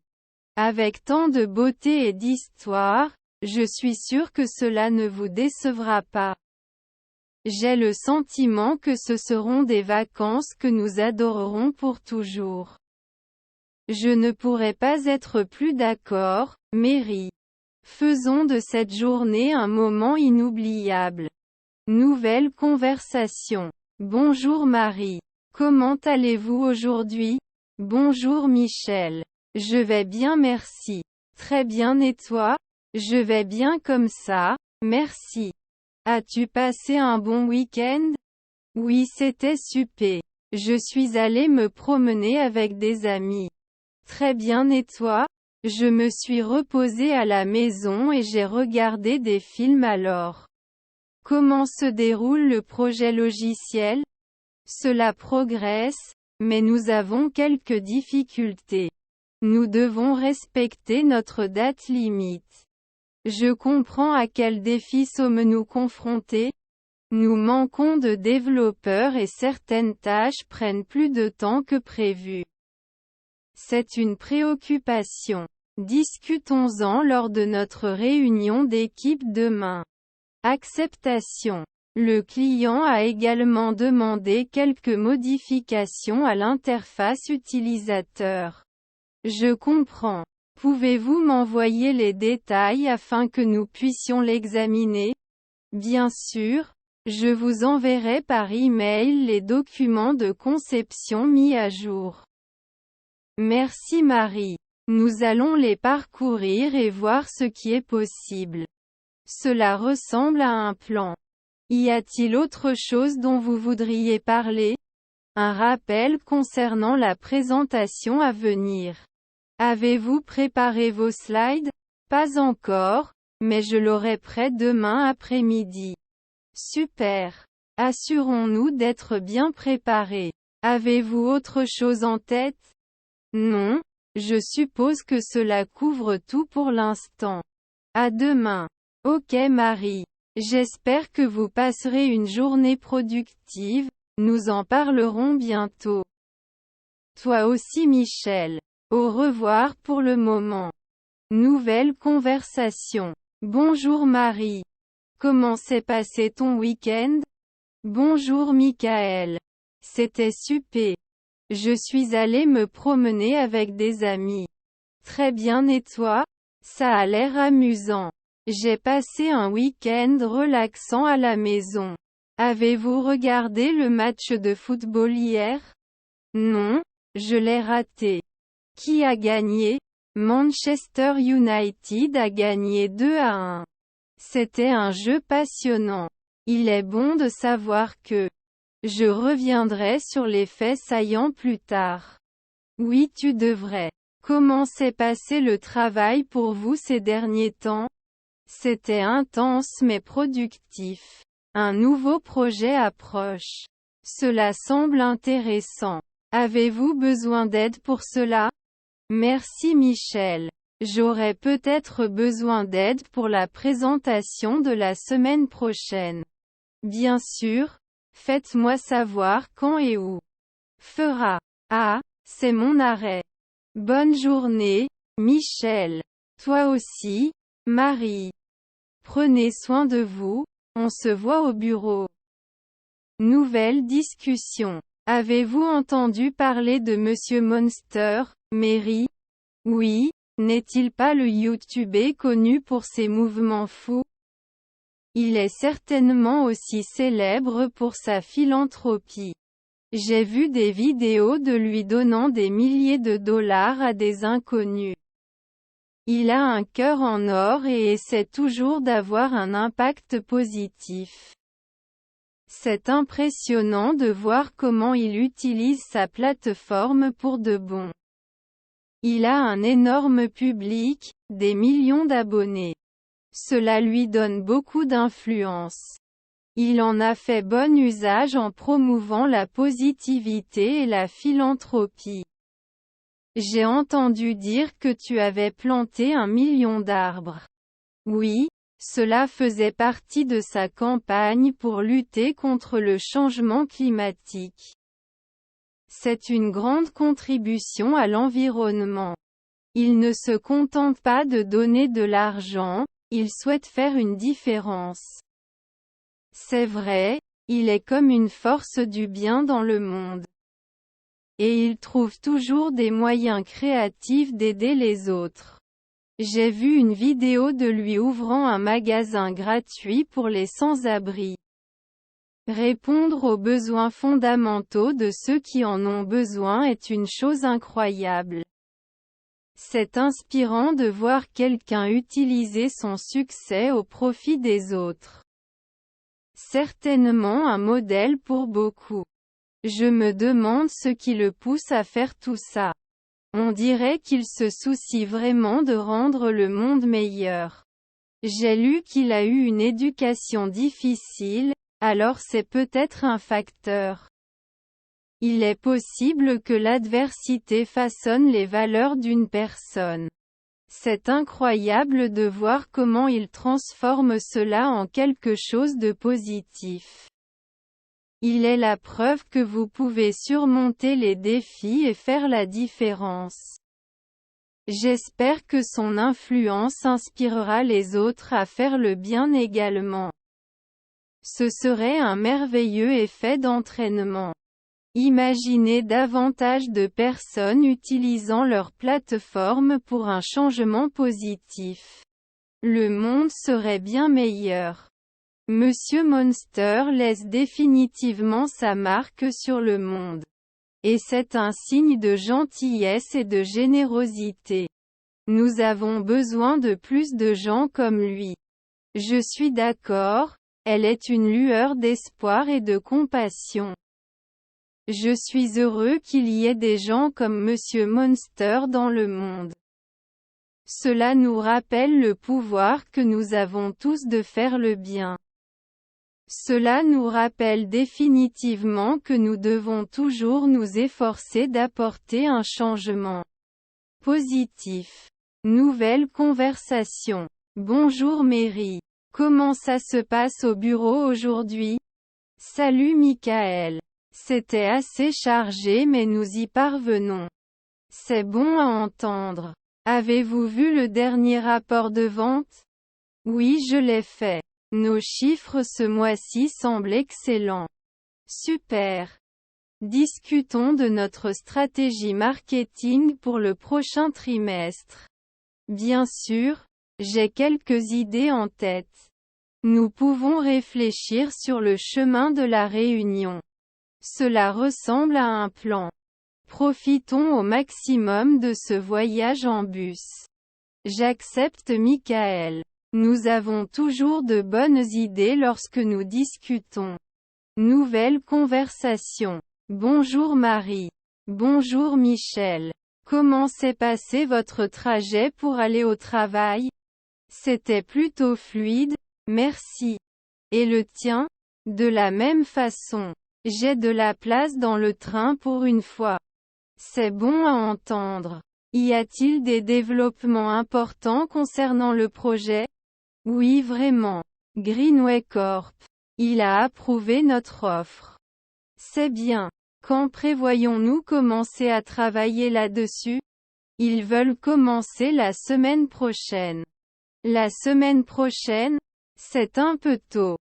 Avec tant de beauté et d'histoire, je suis sûre que cela ne vous décevra pas. J'ai le sentiment que ce seront des vacances que nous adorerons pour toujours. Je ne pourrais pas être plus d'accord, Mary. Faisons de cette journée un moment inoubliable. Nouvelle conversation. Bonjour Marie. Comment allez-vous aujourd'hui? Bonjour Michel. Je vais bien merci. Très bien et toi? Je vais bien comme ça, merci. As-tu passé un bon week-end? Oui, c'était super. Je suis allée me promener avec des amis. Très bien et toi? Je me suis reposée à la maison et j'ai regardé des films alors. Comment se déroule le projet logiciel? Cela progresse, mais nous avons quelques difficultés. Nous devons respecter notre date limite. Je comprends à quel défi sommes-nous confrontés? Nous manquons de développeurs et certaines tâches prennent plus de temps que prévu. C'est une préoccupation. Discutons-en lors de notre réunion d'équipe demain. Acceptation. Le client a également demandé quelques modifications à l'interface utilisateur. Je comprends. Pouvez-vous m'envoyer les détails afin que nous puissions l'examiner? Bien sûr. Je vous enverrai par email les documents de conception mis à jour. Merci Marie. Nous allons les parcourir et voir ce qui est possible. Cela ressemble à un plan. Y a-t-il autre chose dont vous voudriez parler? Un rappel concernant la présentation à venir. Avez-vous préparé vos slides? Pas encore, mais je l'aurai prêt demain après-midi. Super. Assurons-nous d'être bien préparés. Avez-vous autre chose en tête? Non, je suppose que cela couvre tout pour l'instant. À demain. Ok Marie. J'espère que vous passerez une journée productive, nous en parlerons bientôt. Toi aussi Michel. Au revoir pour le moment. Nouvelle conversation. Bonjour Marie. Comment s'est passé ton week-end? Bonjour Michael. C'était super. Je suis allée me promener avec des amis. Très bien et toi? Ça a l'air amusant. J'ai passé un week-end relaxant à la maison. Avez-vous regardé le match de football hier? Non, je l'ai raté. Qui a gagné? Manchester United a gagné 2-1. C'était un jeu passionnant. Il est bon de savoir que je reviendrai sur les faits saillants plus tard. Oui, tu devrais. Comment s'est passé le travail pour vous ces derniers temps? C'était intense mais productif. Un nouveau projet approche. Cela semble intéressant. Avez-vous besoin d'aide pour cela? Merci Michel. J'aurai peut-être besoin d'aide pour la présentation de la semaine prochaine. Bien sûr, faites-moi savoir quand et où. Fera. Ah, c'est mon arrêt. Bonne journée, Michel. Toi aussi, Marie. Prenez soin de vous, on se voit au bureau. Nouvelle discussion. Avez-vous entendu parler de Monsieur Monster, Mary? Oui, n'est-il pas le YouTuber connu pour ses mouvements fous? Il est certainement aussi célèbre pour sa philanthropie. J'ai vu des vidéos de lui donnant des milliers de dollars à des inconnus. Il a un cœur en or et essaie toujours d'avoir un impact positif. C'est impressionnant de voir comment il utilise sa plateforme pour de bon. Il a un énorme public, des millions d'abonnés. Cela lui donne beaucoup d'influence. Il en a fait bon usage en promouvant la positivité et la philanthropie. J'ai entendu dire que tu avais planté 1 million d'arbres. Oui, cela faisait partie de sa campagne pour lutter contre le changement climatique. C'est une grande contribution à l'environnement. Il ne se contente pas de donner de l'argent, il souhaite faire une différence. C'est vrai, il est comme une force du bien dans le monde. Et il trouve toujours des moyens créatifs d'aider les autres. J'ai vu une vidéo de lui ouvrant un magasin gratuit pour les sans-abri. Répondre aux besoins fondamentaux de ceux qui en ont besoin est une chose incroyable. C'est inspirant de voir quelqu'un utiliser son succès au profit des autres. Certainement un modèle pour beaucoup. Je me demande ce qui le pousse à faire tout ça. On dirait qu'il se soucie vraiment de rendre le monde meilleur. J'ai lu qu'il a eu une éducation difficile, alors c'est peut-être un facteur. Il est possible que l'adversité façonne les valeurs d'une personne. C'est incroyable de voir comment il transforme cela en quelque chose de positif. Il est la preuve que vous pouvez surmonter les défis et faire la différence. J'espère que son influence inspirera les autres à faire le bien également. Ce serait un merveilleux effet d'entraînement. Imaginez davantage de personnes utilisant leur plateforme pour un changement positif. Le monde serait bien meilleur. Monsieur Monster laisse définitivement sa marque sur le monde. Et c'est un signe de gentillesse et de générosité. Nous avons besoin de plus de gens comme lui. Je suis d'accord, elle est une lueur d'espoir et de compassion. Je suis heureux qu'il y ait des gens comme Monsieur Monster dans le monde. Cela nous rappelle le pouvoir que nous avons tous de faire le bien. Cela nous rappelle définitivement que nous devons toujours nous efforcer d'apporter un changement positif. Nouvelle conversation. Bonjour Mary. Comment ça se passe au bureau aujourd'hui? Salut Michael. C'était assez chargé mais nous y parvenons. C'est bon à entendre. Avez-vous vu le dernier rapport de vente? Oui, je l'ai fait. Nos chiffres ce mois-ci semblent excellents. Super. Discutons de notre stratégie marketing pour le prochain trimestre. Bien sûr, j'ai quelques idées en tête. Nous pouvons réfléchir sur le chemin de la réunion. Cela ressemble à un plan. Profitons au maximum de ce voyage en bus. J'accepte Michael. Nous avons toujours de bonnes idées lorsque nous discutons. Nouvelle conversation. Bonjour Marie. Bonjour Michel. Comment s'est passé votre trajet pour aller au travail? C'était plutôt fluide, merci. Et le tien? De la même façon. J'ai de la place dans le train pour une fois. C'est bon à entendre. Y a-t-il des développements importants concernant le projet? Oui vraiment. Greenway Corp. Il a approuvé notre offre. C'est bien. Quand prévoyons-nous commencer à travailler là-dessus? Ils veulent commencer la semaine prochaine. La semaine prochaine? C'est un peu tôt.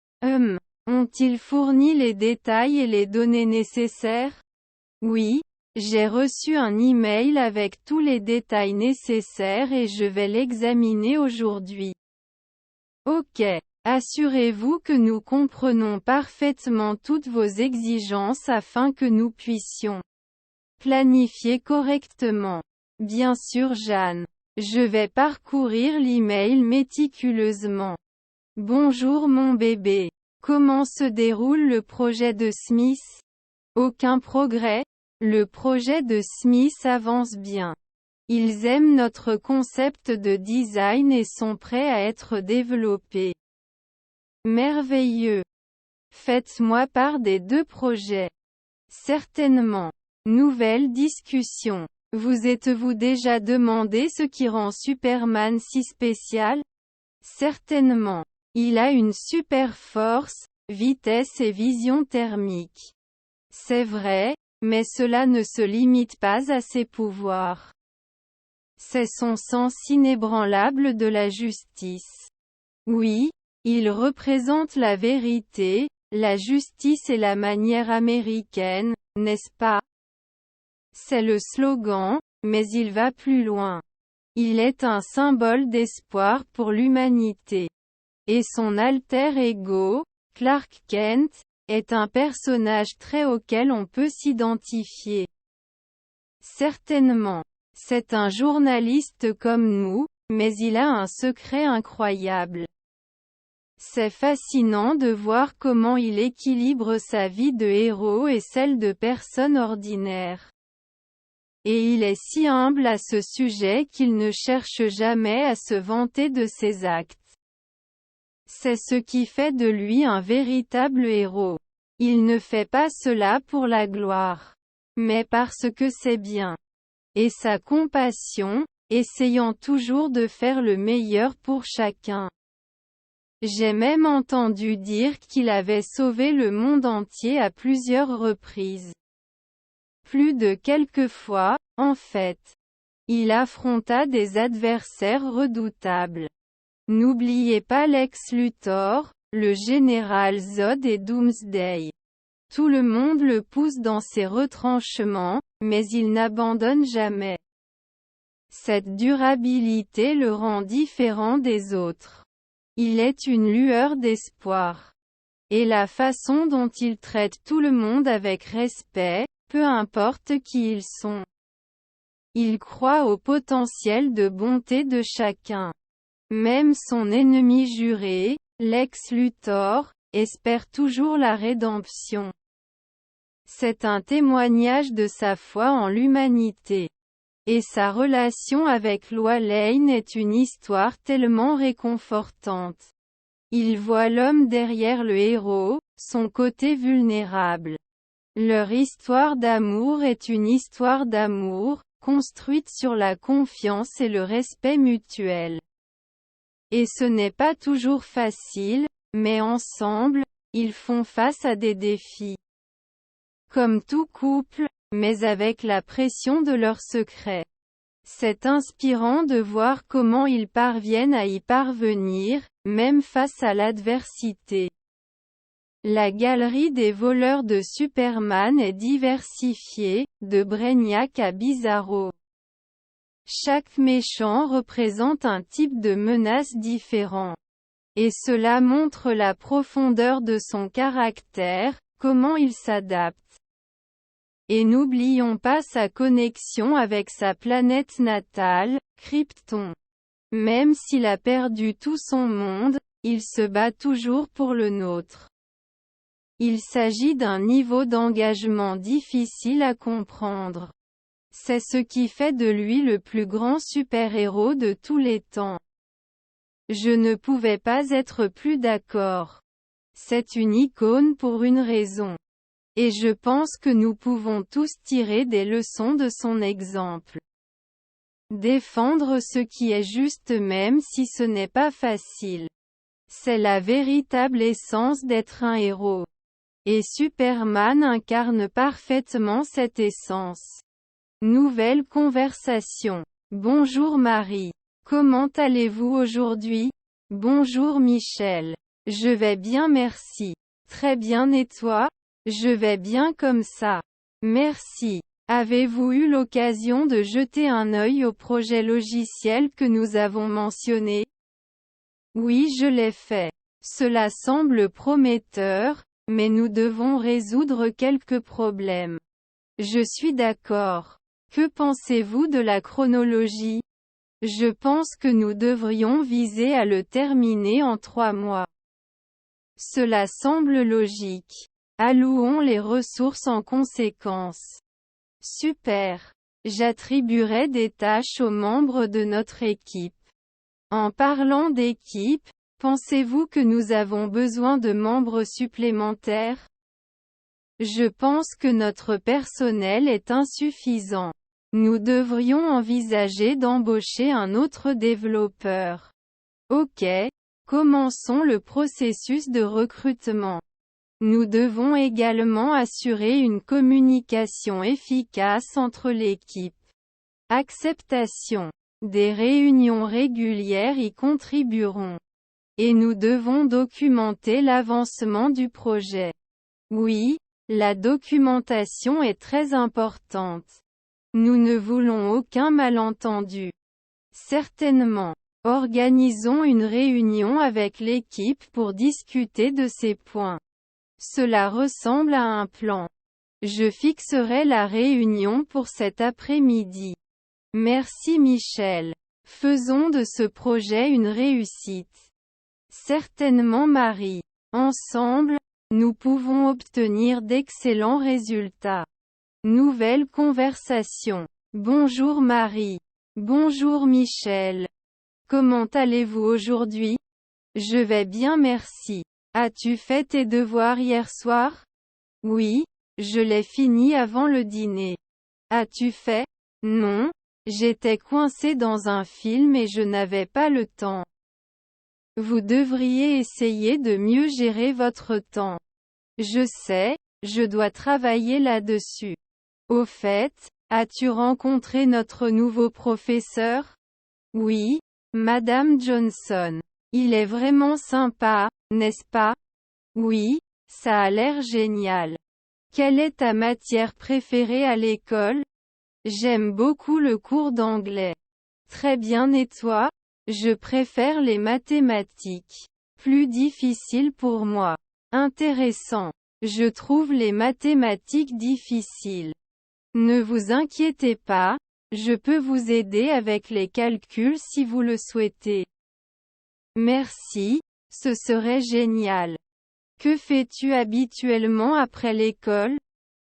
Ont-ils fourni les détails et les données nécessaires? Oui, j'ai reçu un email avec tous les détails nécessaires et je vais l'examiner aujourd'hui. Ok. Assurez-vous que nous comprenons parfaitement toutes vos exigences afin que nous puissions planifier correctement. Bien sûr Jeanne. Je vais parcourir l'email méticuleusement. Bonjour mon bébé. Comment se déroule le projet de Smith? Aucun progrès? Le projet de Smith avance bien. Ils aiment notre concept de design et sont prêts à être développés. Merveilleux. Faites-moi part des deux projets. Certainement. Nouvelle discussion. Vous êtes-vous déjà demandé ce qui rend Superman si spécial? Certainement. Il a une super force, vitesse et vision thermique. C'est vrai, mais cela ne se limite pas à ses pouvoirs. C'est son sens inébranlable de la justice. Oui, il représente la vérité, la justice et la manière américaine, n'est-ce pas? C'est le slogan, mais il va plus loin. Il est un symbole d'espoir pour l'humanité. Et son alter ego, Clark Kent, est un personnage très auquel on peut s'identifier. Certainement. C'est un journaliste comme nous, mais il a un secret incroyable. C'est fascinant de voir comment il équilibre sa vie de héros et celle de personne ordinaire. Et il est si humble à ce sujet qu'il ne cherche jamais à se vanter de ses actes. C'est ce qui fait de lui un véritable héros. Il ne fait pas cela pour la gloire, mais parce que c'est bien. Et sa compassion, essayant toujours de faire le meilleur pour chacun. J'ai même entendu dire qu'il avait sauvé le monde entier à plusieurs reprises. Plus de quelques fois, en fait. Il affronta des adversaires redoutables. N'oubliez pas Lex Luthor, le général Zod et Doomsday. Tout le monde le pousse dans ses retranchements, mais il n'abandonne jamais. Cette durabilité le rend différent des autres. Il est une lueur d'espoir. Et la façon dont il traite tout le monde avec respect, peu importe qui ils sont. Il croit au potentiel de bonté de chacun. Même son ennemi juré, Lex Luthor, espère toujours la rédemption. C'est un témoignage de sa foi en l'humanité. Et sa relation avec Lois Lane est une histoire tellement réconfortante. Il voit l'homme derrière le héros, son côté vulnérable. Leur histoire d'amour est une histoire d'amour, construite sur la confiance et le respect mutuel. Et ce n'est pas toujours facile, mais ensemble, ils font face à des défis. Comme tout couple, mais avec la pression de leur secret. C'est inspirant de voir comment ils parviennent à y parvenir, même face à l'adversité. La galerie des voleurs de Superman est diversifiée, de Brainiac à Bizarro. Chaque méchant représente un type de menace différent. Et cela montre la profondeur de son caractère, comment il s'adapte. Et n'oublions pas sa connexion avec sa planète natale, Krypton. Même s'il a perdu tout son monde, il se bat toujours pour le nôtre. Il s'agit d'un niveau d'engagement difficile à comprendre. C'est ce qui fait de lui le plus grand super-héros de tous les temps. Je ne pouvais pas être plus d'accord. C'est une icône pour une raison. Et je pense que nous pouvons tous tirer des leçons de son exemple. Défendre ce qui est juste même si ce n'est pas facile. C'est la véritable essence d'être un héros. Et Superman incarne parfaitement cette essence. Nouvelle conversation. Bonjour Marie. Comment allez-vous aujourd'hui? Bonjour Michel. Je vais bien merci. Très bien et toi? Je vais bien comme ça. Merci. Avez-vous eu l'occasion de jeter un œil au projet logiciel que nous avons mentionné? Oui, je l'ai fait. Cela semble prometteur, mais nous devons résoudre quelques problèmes. Je suis d'accord. Que pensez-vous de la chronologie? Je pense que nous devrions viser à le terminer en 3 mois. Cela semble logique. Allouons les ressources en conséquence. Super. J'attribuerai des tâches aux membres de notre équipe. En parlant d'équipe, pensez-vous que nous avons besoin de membres supplémentaires? Je pense que notre personnel est insuffisant. Nous devrions envisager d'embaucher un autre développeur. Ok. Commençons le processus de recrutement. Nous devons également assurer une communication efficace entre l'équipe. Acceptation. Des réunions régulières y contribueront. Et nous devons documenter l'avancement du projet. Oui, la documentation est très importante. Nous ne voulons aucun malentendu. Certainement. Organisons une réunion avec l'équipe pour discuter de ces points. Cela ressemble à un plan. Je fixerai la réunion pour cet après-midi. Merci Michel. Faisons de ce projet une réussite. Certainement Marie. Ensemble, nous pouvons obtenir d'excellents résultats. Nouvelle conversation. Bonjour Marie. Bonjour Michel. Comment allez-vous aujourd'hui? Je vais bien merci. As-tu fait tes devoirs hier soir? Oui, je l'ai fini avant le dîner. As-tu fait? Non, j'étais coincé dans un film et je n'avais pas le temps. Vous devriez essayer de mieux gérer votre temps. Je sais, je dois travailler là-dessus. Au fait, as-tu rencontré notre nouveau professeur? Oui, Madame Johnson. Il est vraiment sympa, n'est-ce pas? Oui, ça a l'air génial. Quelle est ta matière préférée à l'école? J'aime beaucoup le cours d'anglais. Très bien et toi? Je préfère les mathématiques. Plus difficile pour moi. Intéressant. Je trouve les mathématiques difficiles. Ne vous inquiétez pas, je peux vous aider avec les calculs si vous le souhaitez. Merci, ce serait génial. Que fais-tu habituellement après l'école?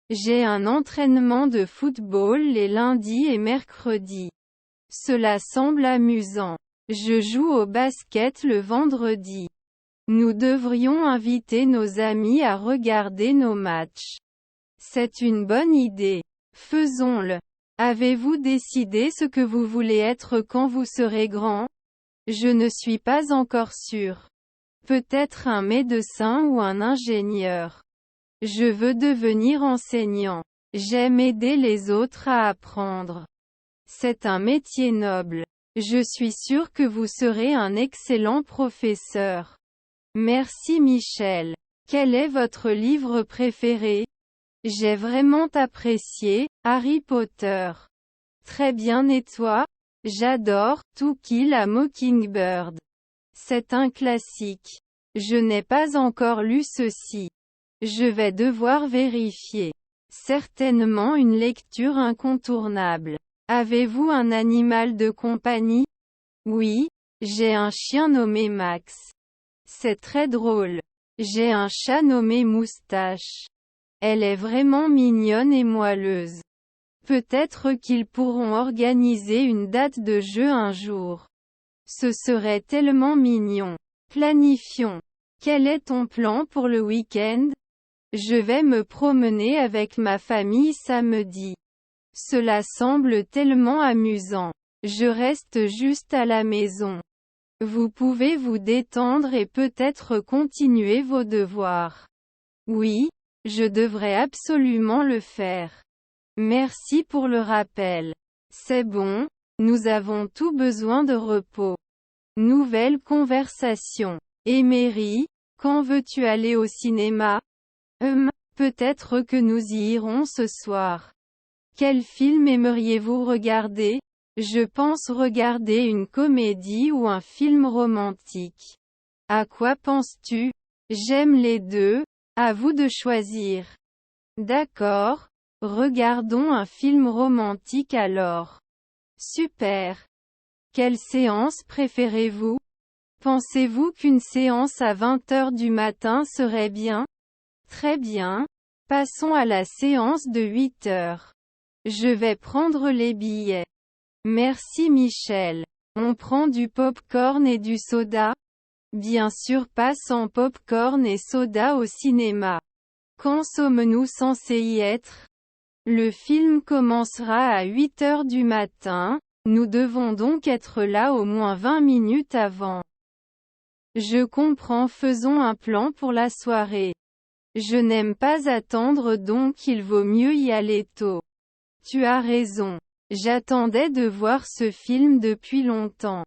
J'ai un entraînement de football les lundis et mercredis. Cela semble amusant. Je joue au basket le vendredi. Nous devrions inviter nos amis à regarder nos matchs. C'est une bonne idée. Faisons-le. Avez-vous décidé ce que vous voulez être quand vous serez grand? Je ne suis pas encore sûr. Peut-être un médecin ou un ingénieur. Je veux devenir enseignant. J'aime aider les autres à apprendre. C'est un métier noble. Je suis sûr que vous serez un excellent professeur. Merci Michel. Quel est votre livre préféré? J'ai vraiment apprécié Harry Potter. Très bien et toi? J'adore To Kill a Mockingbird. C'est un classique. Je n'ai pas encore lu ceci. Je vais devoir vérifier. Certainement une lecture incontournable. Avez-vous un animal de compagnie? Oui, j'ai un chien nommé Max. C'est très drôle. J'ai un chat nommé Moustache. Elle est vraiment mignonne et moelleuse. Peut-être qu'ils pourront organiser une date de jeu un jour. Ce serait tellement mignon. Planifions. Quel est ton plan pour le week-end? Je vais me promener avec ma famille samedi. Cela semble tellement amusant. Je reste juste à la maison. Vous pouvez vous détendre et peut-être continuer vos devoirs. Oui, je devrais absolument le faire. Merci pour le rappel. C'est bon, nous avons tout besoin de repos. Nouvelle conversation. Emery, quand veux-tu aller au cinéma? Peut-être que nous y irons ce soir. Quel film aimeriez-vous regarder? Je pense regarder une comédie ou un film romantique. À quoi penses-tu? J'aime les deux, à vous de choisir. D'accord, regardons un film romantique alors. Super. Quelle séance préférez-vous? Pensez-vous qu'une séance à 20 heures du matin serait bien? Très bien. Passons à la séance de 8 heures. Je vais prendre les billets. Merci Michel. On prend du pop-corn et du soda? Bien sûr pas sans pop-corn et soda au cinéma. Quand sommes-nous censés y être? Le film commencera à 8 heures du matin, nous devons donc être là au moins 20 minutes avant. Je comprends, faisons un plan pour la soirée. Je n'aime pas attendre donc il vaut mieux y aller tôt. Tu as raison. J'attendais de voir ce film depuis longtemps.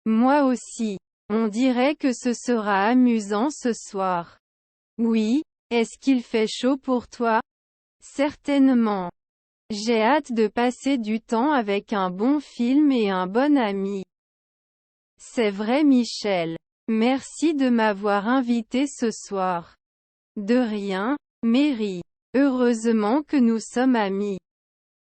Moi aussi. On dirait que ce sera amusant ce soir. Oui, est-ce qu'il fait chaud pour toi? Certainement. J'ai hâte de passer du temps avec un bon film et un bon ami. C'est vrai Michel. Merci de m'avoir invité ce soir. De rien, Mary. Heureusement que nous sommes amis.